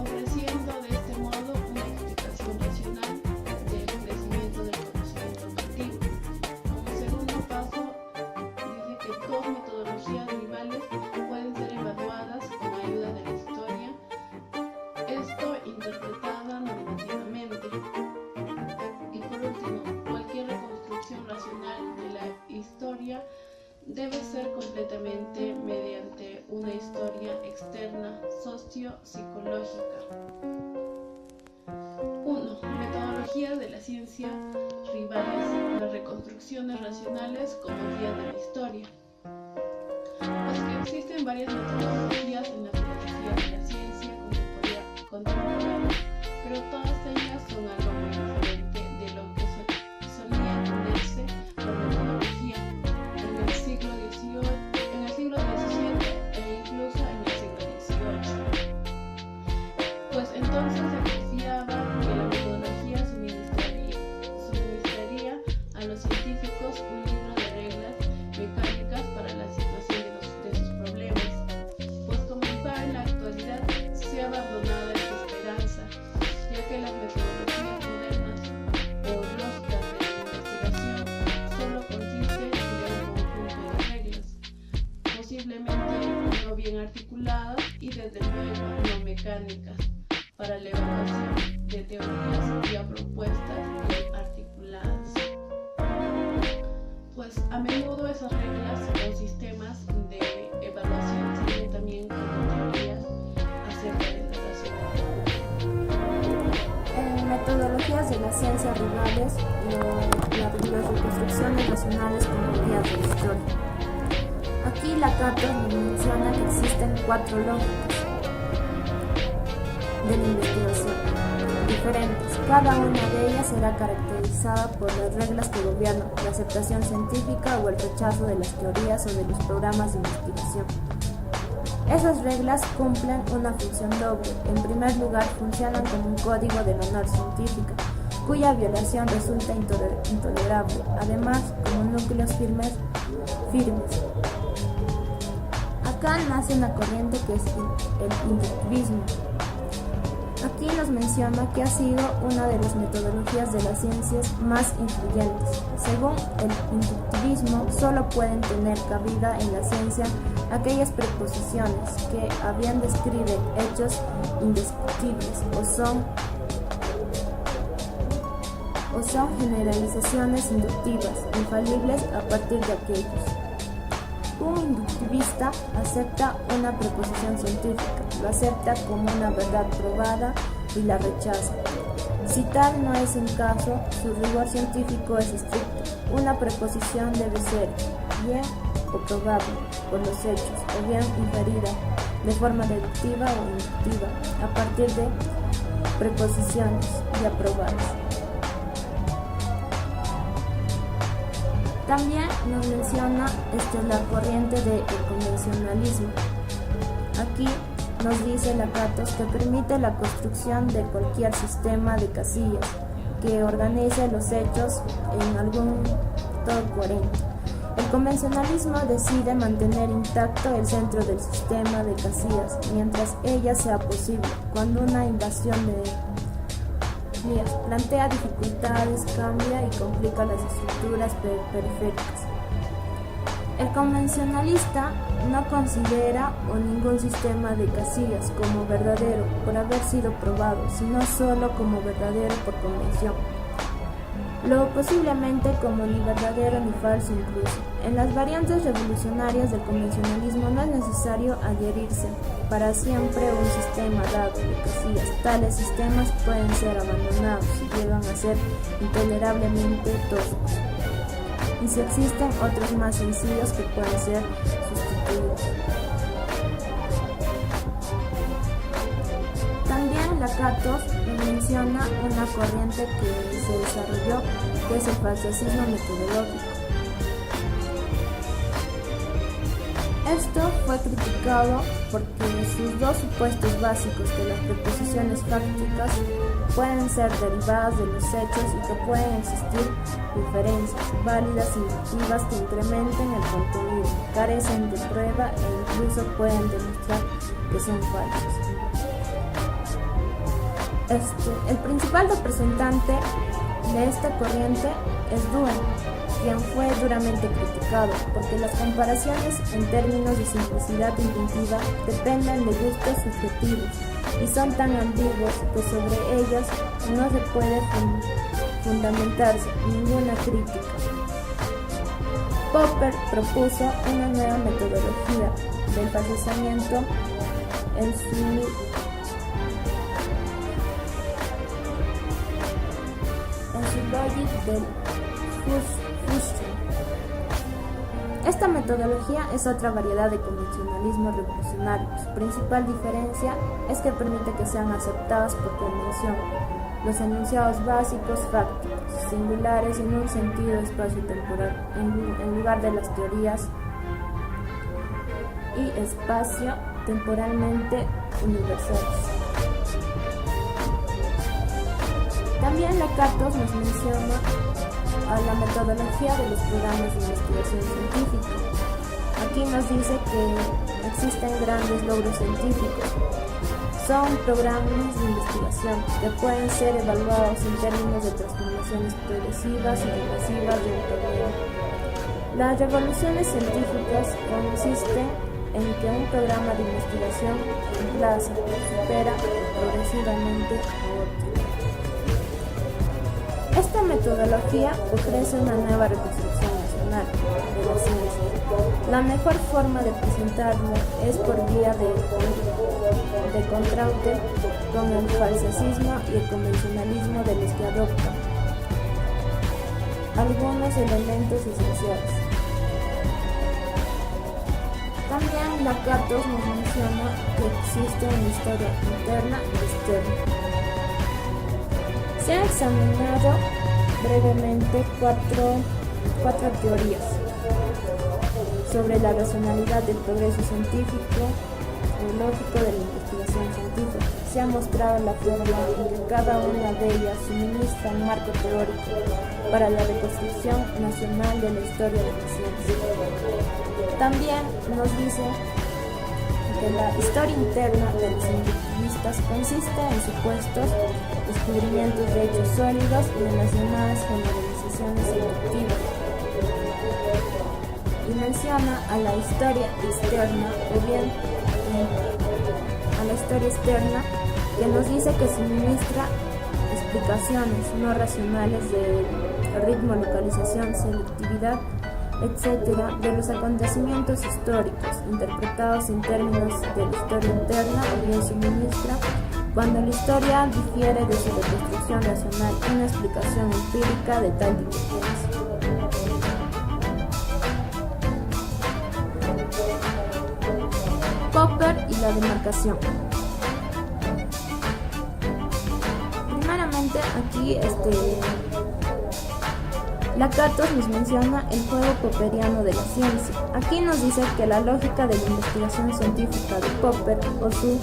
ofreciendo de este modo una explicación racional del crecimiento del conocimiento objetivo. Como segundo paso, dice que dos metodologías rivales pueden ser evaluadas con ayuda de la historia, esto interpretada normativamente. Y por último, cualquier reconstrucción racional de la historia debe ser completamente mediante una historia externa socio-psicológica. 1. Metodologías de la ciencia rivales, las reconstrucciones racionales como guía de la historia. Pues que existen varias metodologías en la filosofía de la ciencia contemporánea, pero todas ellas son algo muy diferente de lo que solía entenderse por metodología en el siglo XVII e incluso en el siglo XVIII. Pues entonces se confiaba que la metodología suministraría a los científicos un libro de reglas mecánicas para la situación de sus problemas. Pues comenzar en la actualidad se ha abandonado esta esperanza, ya que las metodologías modernas o lógicas de la investigación solo consisten de un conjunto de reglas, posiblemente no bien articuladas y desde luego no mecánicas, para la evaluación de teorías ya propuestas y articuladas. Pues a menudo esas reglas o sistemas de evaluación sirven también como teorías acerca de la racionalidad. Metodologías de la ciencia rivales es las reconstrucciones racionales como guías de la historia. Aquí Lakatos nos menciona que existen 4 lógicas de la investigación diferentes. Cada una de ellas será caracterizada por las reglas que gobiernan la aceptación científica o el rechazo de las teorías o de los programas de investigación. Esas reglas cumplen una función doble. En primer lugar, funcionan como un código del honor científico, cuya violación resulta intolerable, además como núcleos firmes. Acá nace una corriente que es el inductivismo. Aquí nos menciona que ha sido una de las metodologías de las ciencias más influyentes. Según el inductivismo, solo pueden tener cabida en la ciencia aquellas preposiciones que a bien describen hechos indiscutibles o son generalizaciones inductivas, infalibles a partir de aquellos. Un inductivista acepta una preposición científica, lo acepta como una verdad probada y la rechaza. Si tal no es el caso, su rigor científico es estricto. Una preposición debe ser bien o probable por los hechos, o bien inferida de forma deductiva o inductiva a partir de preposiciones ya probadas. También nos menciona la corriente del convencionalismo. Aquí nos dice Lakatos que permite la construcción de cualquier sistema de casillas que organice los hechos en algún todo coherente. El convencionalismo decide mantener intacto el centro del sistema de casillas mientras ella sea posible. Cuando una invasión de plantea dificultades, cambia y complica las estructuras periféricas. El convencionalista no considera ningún sistema de casillas como verdadero por haber sido probado, sino solo como verdadero por convención. Lo posiblemente como ni verdadero ni falso incluso. En las variantes revolucionarias del convencionalismo no es necesario adherirse para siempre a un sistema dado de casillas. Tales sistemas pueden ser abandonados si llegan a ser intolerablemente toscos. Y si existen otros más sencillos que pueden ser sustituidos. También Lakatos menciona una corriente que se desarrolló, que es el falsacismo metodológico. Esto fue criticado porque sus dos supuestos básicos, que las preposiciones fácticas pueden ser derivadas de los hechos y que pueden existir diferencias válidas y inductivas que incrementen el contenido, carecen de prueba e incluso pueden demostrar que son falsos. El principal representante de esta corriente es Duhem, quien fue duramente criticado porque las comparaciones en términos de simplicidad intuitiva dependen de gustos subjetivos y son tan ambiguos que sobre ellos no se puede fundamentarse ninguna crítica. Popper propuso una nueva metodología del falsamiento en su Logic del Fuchs. Esta metodología es otra variedad de convencionalismo revolucionario. Su principal diferencia es que permite que sean aceptados por convención los enunciados básicos fácticos, singulares en un sentido espacio-temporal, en lugar de las teorías y espacio-temporalmente universales. También Lakatos nos menciona a la metodología de los programas de investigación científica. Aquí nos dice que existen grandes logros científicos. Son programas de investigación que pueden ser evaluados en términos de transformaciones progresivas y regresivas de un problema. Las revoluciones científicas consisten en que un programa de investigación reemplaza o supera progresivamente a otro. Esta metodología ofrece una nueva reconstrucción nacional de la ciencia. La mejor forma de presentarlo es por vía de contraste con el falsacismo y el convencionalismo de los que adoptan. algunos elementos esenciales. También Lakatos nos menciona que existe una historia interna y externa. Se han examinado brevemente cuatro teorías sobre la racionalidad del progreso científico y lógico de la investigación científica. Se ha mostrado la forma en que cada una de ellas suministra un marco teórico para la reconstrucción nacional de la historia de la ciencia. También nos dice que la historia interna de los científicos consiste en supuestos descubrimientos de hechos sólidos y en las llamadas generalizaciones inductivas. Y menciona a la historia externa, o bien a la historia externa, que nos dice que suministra explicaciones no racionales de ritmo, localización, selectividad, etc., de los acontecimientos históricos, interpretados en términos de la historia interna, o bien suministra, cuando la historia difiere de su reconstrucción racional, una explicación empírica de tal divergencia. Popper y la demarcación. Primeramente, aquí Lakatos nos menciona el juego popperiano de la ciencia. Aquí nos dice que la lógica de la investigación científica de Popper, o su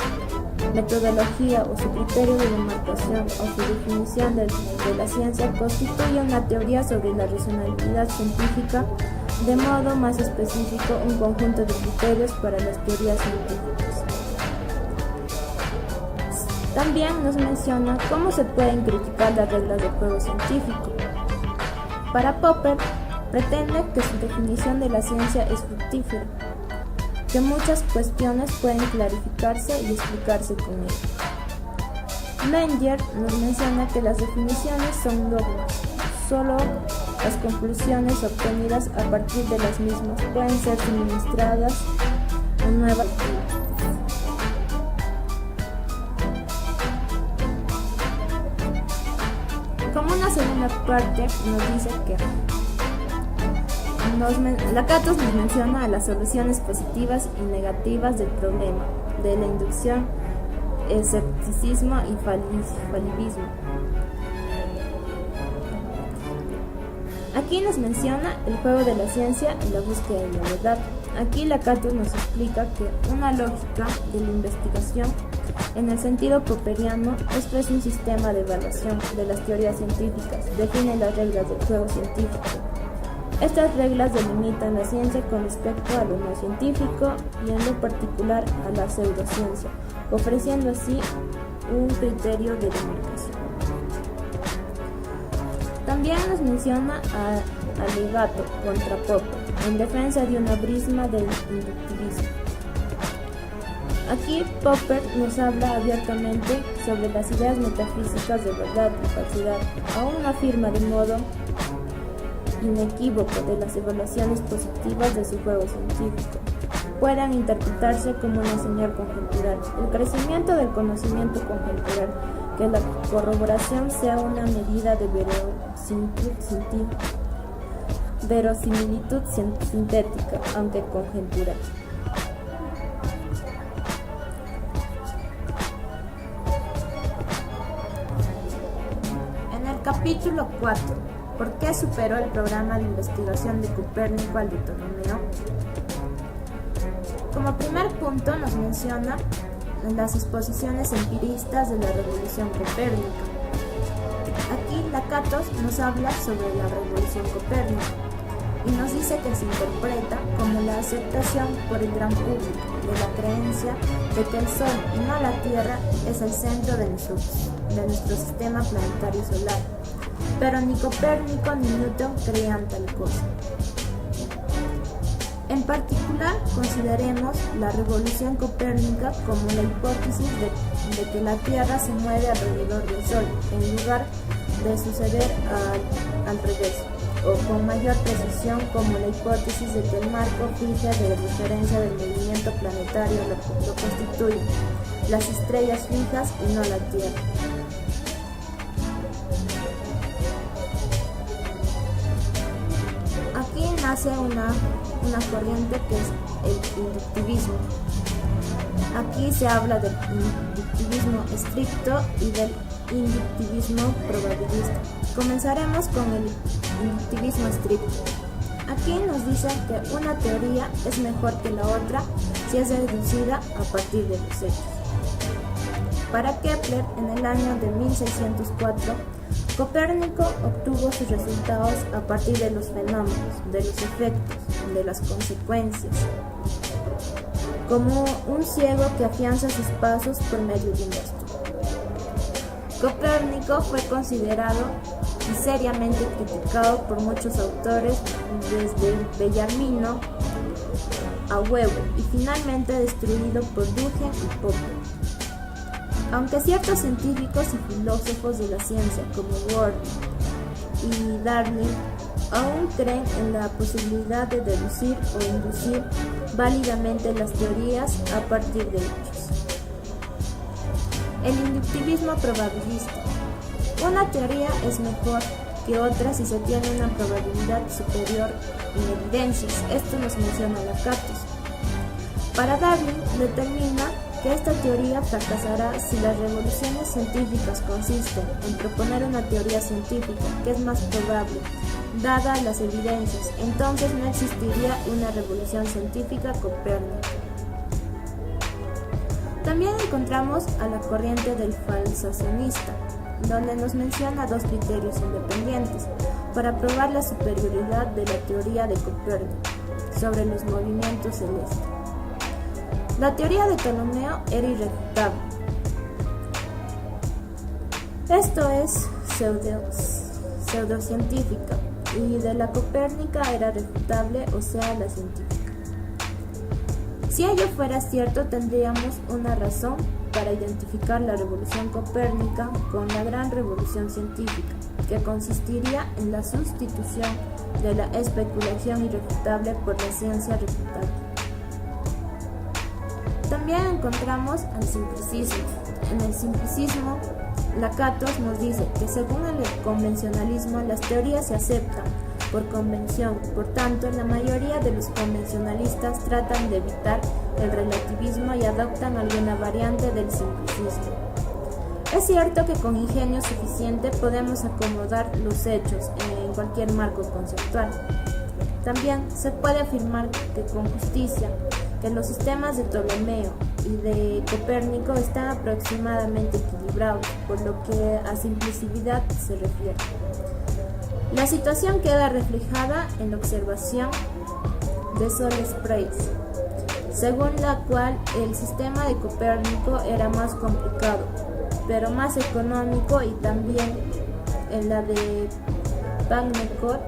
metodología o su criterio de demarcación o su definición de la ciencia, constituye una teoría sobre la racionalidad científica, de modo más específico un conjunto de criterios para las teorías científicas. También nos menciona cómo se pueden criticar las reglas del juego científico. Para Popper, pretende que su definición de la ciencia es fructífera, que muchas cuestiones pueden clarificarse y explicarse con ella. Menger nos menciona que las definiciones son dogmas, solo las conclusiones obtenidas a partir de las mismas pueden ser suministradas a nuevas. Como una segunda parte nos dice que Lakatos nos menciona las soluciones positivas y negativas del problema, de la inducción, escepticismo y falibismo. Aquí nos menciona el juego de la ciencia y la búsqueda de la verdad. Aquí Lakatos nos explica que una lógica de la investigación, en el sentido popperiano, esto es un sistema de evaluación de las teorías científicas, define las reglas del juego científico. Estas reglas delimitan la ciencia con respecto a lo no científico y en lo particular a la pseudociencia, ofreciendo así un criterio de demarcación. También nos menciona a Legato contra Popper, en defensa de una brisma del inductivismo. Aquí Popper nos habla abiertamente sobre las ideas metafísicas de verdad y falsedad, aún afirma de modo inequívoco de las evaluaciones positivas de su juego científico puedan interpretarse como una señal conjetural. El crecimiento del conocimiento conjetural, que la corroboración sea una medida de verosimilitud sintética, aunque conjetural. En el capítulo 4, ¿por qué superó el programa de investigación de Copérnico al de Ptolomeo? Como primer punto nos menciona las exposiciones empiristas de la revolución copérnica. Aquí Lakatos nos habla sobre la revolución copérnica y nos dice que se interpreta como la aceptación por el gran público de la creencia de que el Sol y no la Tierra es el centro de nuestro sistema planetario solar. Pero ni Copérnico ni Newton creían tal cosa. En particular, consideremos la revolución copérnica como la hipótesis de que la Tierra se mueve alrededor del Sol, en lugar de suceder al revés, o con mayor precisión como la hipótesis de que el marco fijo de referencia del movimiento planetario lo constituyen las estrellas fijas y no la Tierra. nace una corriente que es el inductivismo. Aquí se habla del inductivismo estricto y del inductivismo probabilista. Comenzaremos con el inductivismo estricto. Aquí nos dicen que una teoría es mejor que la otra si es deducida a partir de los hechos. Para Kepler, en el año de 1604, Copérnico obtuvo sus resultados a partir de los fenómenos, de los efectos, de las consecuencias, como un ciego que afianza sus pasos por medio de un bastón. Copérnico fue considerado y seriamente criticado por muchos autores, desde Bellarmino a Weber, y finalmente destruido por Huygens y Popper. Aunque ciertos científicos y filósofos de la ciencia como Ward y Darwin aún creen en la posibilidad de deducir o inducir válidamente las teorías a partir de hechos. El inductivismo probabilista. Una teoría es mejor que otra si se tiene una probabilidad superior en evidencias. Esto nos menciona Lakatos. Para Darwin, determina que esta teoría fracasará si las revoluciones científicas consisten en proponer una teoría científica que es más probable, dadas las evidencias. Entonces no existiría una revolución científica copérnica. También encontramos a la corriente del falsacionista, donde nos menciona dos criterios independientes para probar la superioridad de la teoría de Copérnico sobre los movimientos celestes. La teoría de Ptolomeo era irrefutable. Esto es pseudocientífica, y de la copérnica era refutable, o sea, la científica. Si ello fuera cierto, tendríamos una razón para identificar la revolución copérnica con la gran revolución científica, que consistiría en la sustitución de la especulación irrefutable por la ciencia refutable. También encontramos al simplicismo. En el simplicismo, Lakatos nos dice que según el convencionalismo, las teorías se aceptan por convención. Por tanto, la mayoría de los convencionalistas tratan de evitar el relativismo y adoptan alguna variante del simplicismo. Es cierto que con ingenio suficiente podemos acomodar los hechos en cualquier marco conceptual. También se puede afirmar que con justicia que los sistemas de Ptolomeo y de Copérnico están aproximadamente equilibrados, por lo que a simplicidad se refiere. La situación queda reflejada en la observación de Soles Price, según la cual el sistema de Copérnico era más complicado, pero más económico, y también en la de Bagnecourt,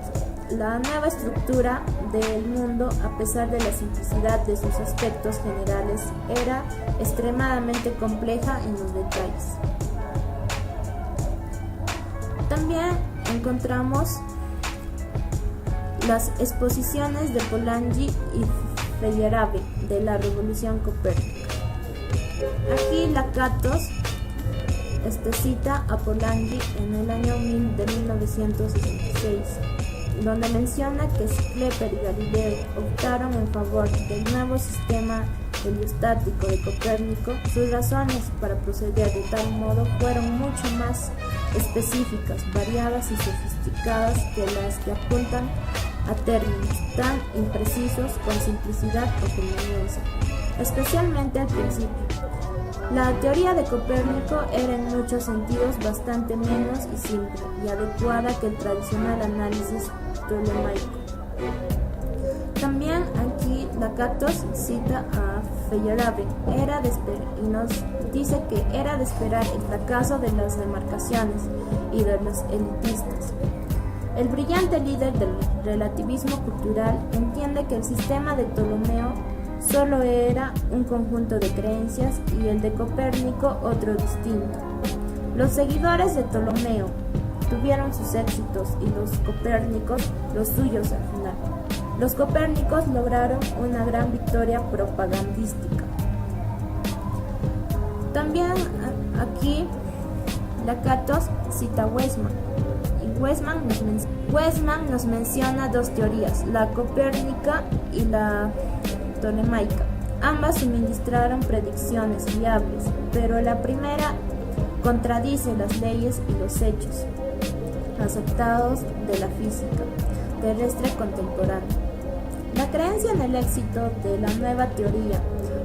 la nueva estructura del mundo, a pesar de la simplicidad de sus aspectos generales, era extremadamente compleja en los detalles. También encontramos las exposiciones de Polanyi y Feyerabend de la Revolución Copérnica. Aquí Lakatos cita a Polanyi en el año 1966, donde menciona que Kepler y Galileo optaron en favor del nuevo sistema heliostático de Copérnico. Sus razones para proceder de tal modo fueron mucho más específicas, variadas y sofisticadas que las que apuntan a términos tan imprecisos con simplicidad o conveniencia, especialmente al principio. La teoría de Copérnico era en muchos sentidos bastante menos y simple y adecuada que el tradicional análisis ptolemaico. También aquí Lakatos cita a Feyerabend y nos dice que era de esperar el fracaso de las demarcaciones y de los elitistas. El brillante líder del relativismo cultural entiende que el sistema de Ptolomeo solo era un conjunto de creencias y el de Copérnico otro distinto. Los seguidores de Ptolomeo tuvieron sus éxitos y los copérnicos los suyos al final. Los copérnicos lograron una gran victoria propagandística. También aquí Lakatos cita a Weismann, y Weismann nos menciona dos teorías, la copérnica y la tolemaica. Ambas suministraron predicciones viables, pero la primera contradice las leyes y los hechos aceptados de la física terrestre contemporánea. La creencia en el éxito de la nueva teoría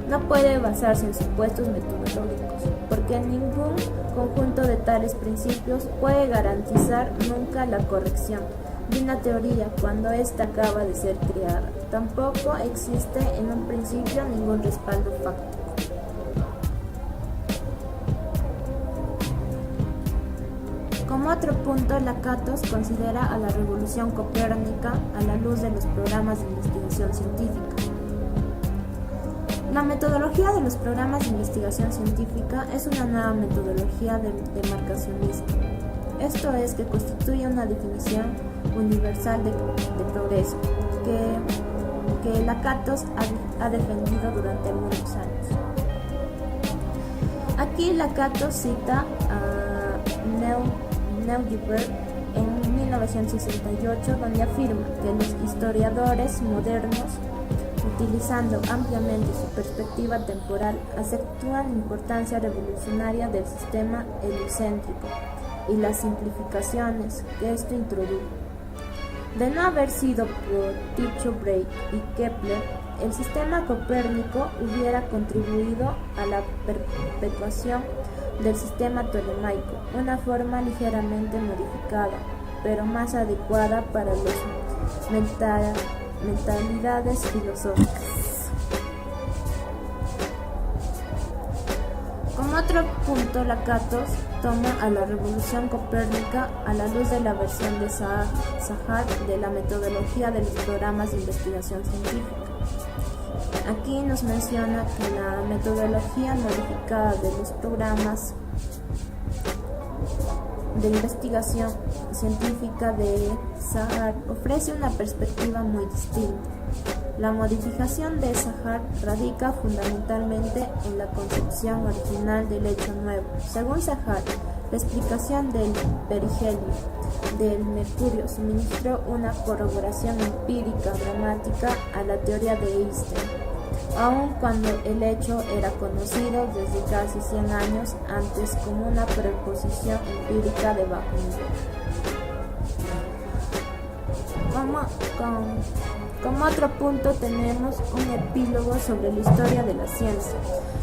no puede basarse en supuestos metodológicos, porque ningún conjunto de tales principios puede garantizar nunca la corrección de una teoría cuando ésta acaba de ser creada. Tampoco existe en un principio ningún respaldo fáctico. Como otro punto, Lakatos considera a la revolución copérnica a la luz de los programas de investigación científica. La metodología de los programas de investigación científica es una nueva metodología de demarcacionismo. Esto es, que constituye una definición universal de progreso, que Lakatos ha defendido durante algunos años. Aquí Lakatos cita a Neugebauer en 1968, donde afirma que los historiadores modernos, utilizando ampliamente su perspectiva temporal, acentúan la importancia revolucionaria del sistema heliocéntrico y las simplificaciones que esto introdujo. De no haber sido por Tycho Brahe y Kepler, el sistema copérnico hubiera contribuido a la perpetuación del sistema tolemaico, una forma ligeramente modificada, pero más adecuada para las mentalidades filosóficas. Como otro punto, Lakatos toma a la revolución copérnica a la luz de la versión de Sahar de la metodología de los programas de investigación científica. Aquí nos menciona que la metodología modificada de los programas de investigación científica de Sahar ofrece una perspectiva muy distinta. La modificación de Sahar radica fundamentalmente en la concepción original del hecho nuevo. Según Sahar, la explicación del perihelio del mercurio suministró una corroboración empírica dramática a la teoría de Einstein, aun cuando el hecho era conocido desde casi 100 años antes como una proposición empírica de bajo nivel. Como otro punto tenemos un epílogo sobre la historia de la ciencia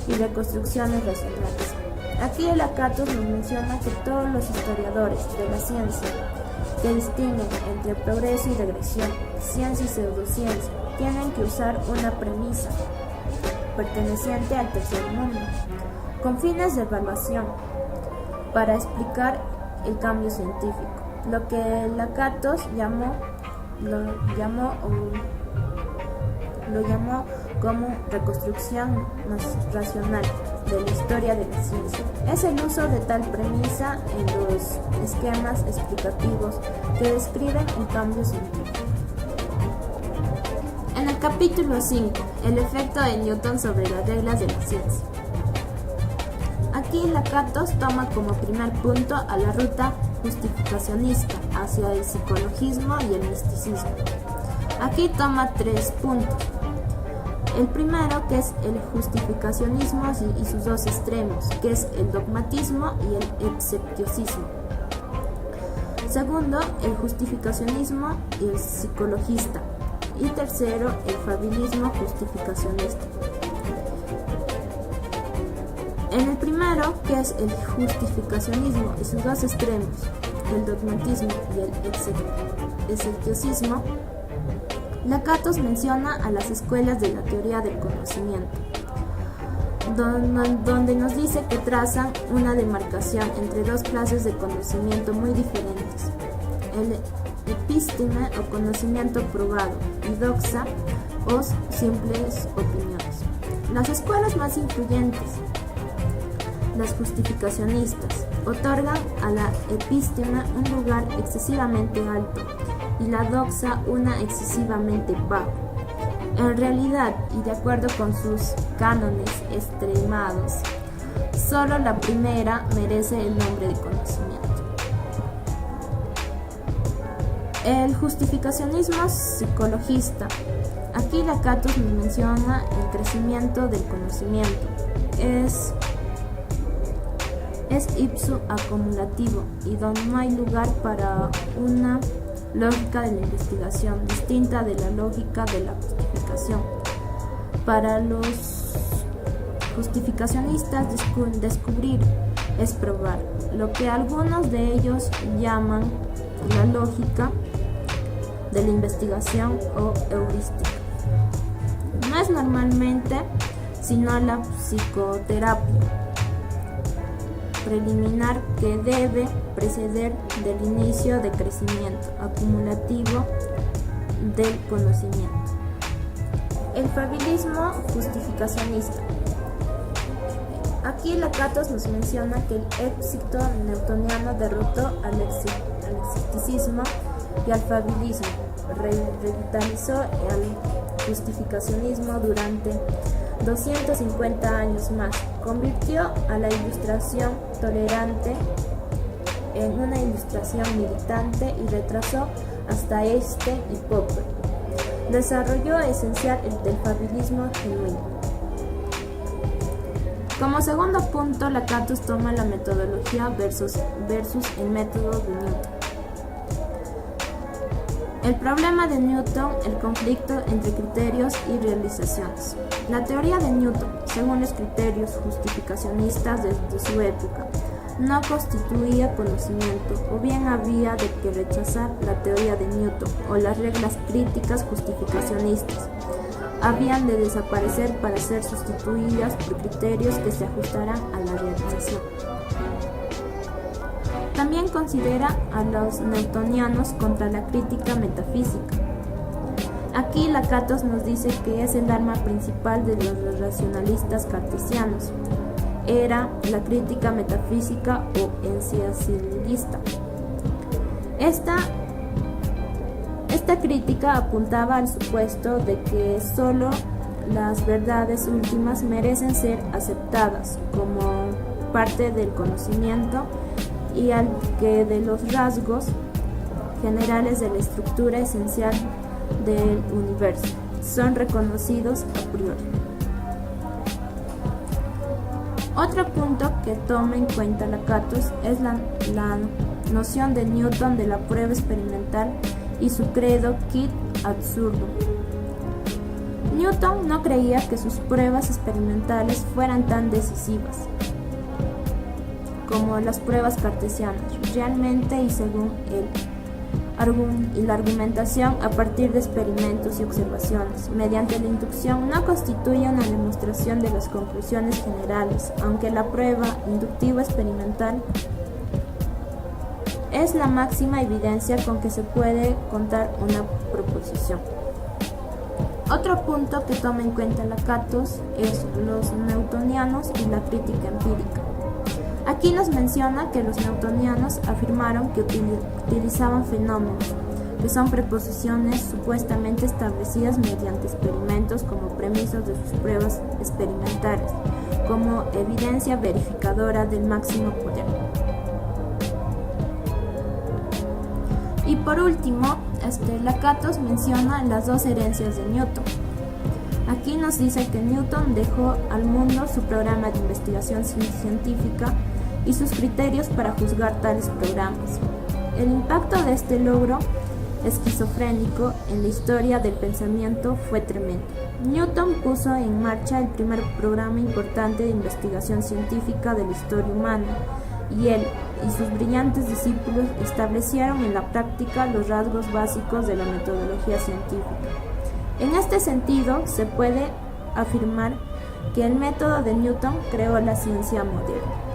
y reconstrucciones racionales. Aquí Lakatos nos menciona que todos los historiadores de la ciencia que distinguen entre progreso y regresión, ciencia y pseudociencia, tienen que usar una premisa perteneciente al tercer mundo, con fines de evaluación, para explicar el cambio científico, lo que Lakatos lo llamó como reconstrucción racional de la historia de la ciencia. Es el uso de tal premisa en los esquemas explicativos que describen el cambio científico. En el capítulo 5, el efecto de Newton sobre las reglas de la ciencia. Aquí Lakatos toma como primer punto a la ruta justificacionista hacia el psicologismo y el misticismo. Aquí toma 3 puntos. El primero, que es el justificacionismo y sus dos extremos, que es el dogmatismo y el escepticismo. Segundo, el justificacionismo y el psicologista. Y tercero, el fabilismo justificacionista. En el primero, que es el justificacionismo y sus dos extremos, el dogmatismo y el escepticismo, Lakatos menciona a las escuelas de la teoría del conocimiento, donde nos dice que trazan una demarcación entre dos clases de conocimiento muy diferentes: el episteme o conocimiento probado y doxa o simples opiniones. Las escuelas más influyentes, las justificacionistas, otorgan a la episteme un lugar excesivamente alto y la doxa una excesivamente bajo. En realidad, y de acuerdo con sus cánones extremados, solo la primera merece el nombre de conocimiento. El justificacionismo psicologista. Aquí Lakatos nos menciona el crecimiento del conocimiento. Es ipso acumulativo y donde no hay lugar para una lógica de la investigación distinta de la lógica de la justificación. Para los justificacionistas, descubrir es probar, lo que algunos de ellos llaman la lógica de la investigación o heurística. No es normalmente sino la psicoterapia preliminar que debe preceder del inicio de crecimiento acumulativo del conocimiento. El fabilismo justificacionista. Aquí Lakatos nos menciona que el éxito newtoniano derrotó al escepticismo y al fabilismo, revitalizó el justificacionismo durante 250 años más, convirtió a la ilustración tolerante en una ilustración militante y retrasó hasta este hipócrita. Desarrolló esencial del fabilismo genuino. Como segundo punto, Lakatos toma la metodología versus el método de Newton. El problema de Newton, el conflicto entre criterios y realizaciones. La teoría de Newton, según los criterios justificacionistas desde su época, no constituía conocimiento, o bien había de que rechazar la teoría de Newton o las reglas críticas justificacionistas. Habían de desaparecer para ser sustituidas por criterios que se ajustaran a la realización. También considera a los newtonianos contra la crítica metafísica. Aquí Lakatos nos dice que es el arma principal de los racionalistas cartesianos. Era la crítica metafísica o esencialista. Esta crítica apuntaba al supuesto de que solo las verdades últimas merecen ser aceptadas como parte del conocimiento y al que de los rasgos generales de la estructura esencial del universo son reconocidos a priori. Otro punto que toma en cuenta Lakatos es la noción de Newton de la prueba experimental y su credo quid absurdum. Newton no creía que sus pruebas experimentales fueran tan decisivas como las pruebas cartesianas, realmente y según él, y la argumentación a partir de experimentos y observaciones mediante la inducción no constituye una demostración de las conclusiones generales, aunque la prueba inductiva experimental es la máxima evidencia con que se puede contar una proposición. Otro punto que toma en cuenta Lakatos es los newtonianos y la crítica empírica. Aquí nos menciona que los newtonianos afirmaron que utilizaban fenómenos, que son preposiciones supuestamente establecidas mediante experimentos como premisas de sus pruebas experimentales, como evidencia verificadora del máximo poder. Y por último, Lakatos menciona las dos herencias de Newton. Aquí nos dice que Newton dejó al mundo su programa de investigación científica y sus criterios para juzgar tales programas. El impacto de este logro esquizofrénico en la historia del pensamiento fue tremendo. Newton puso en marcha el primer programa importante de investigación científica de la historia humana, y él y sus brillantes discípulos establecieron en la práctica los rasgos básicos de la metodología científica. En este sentido, se puede afirmar que el método de Newton creó la ciencia moderna.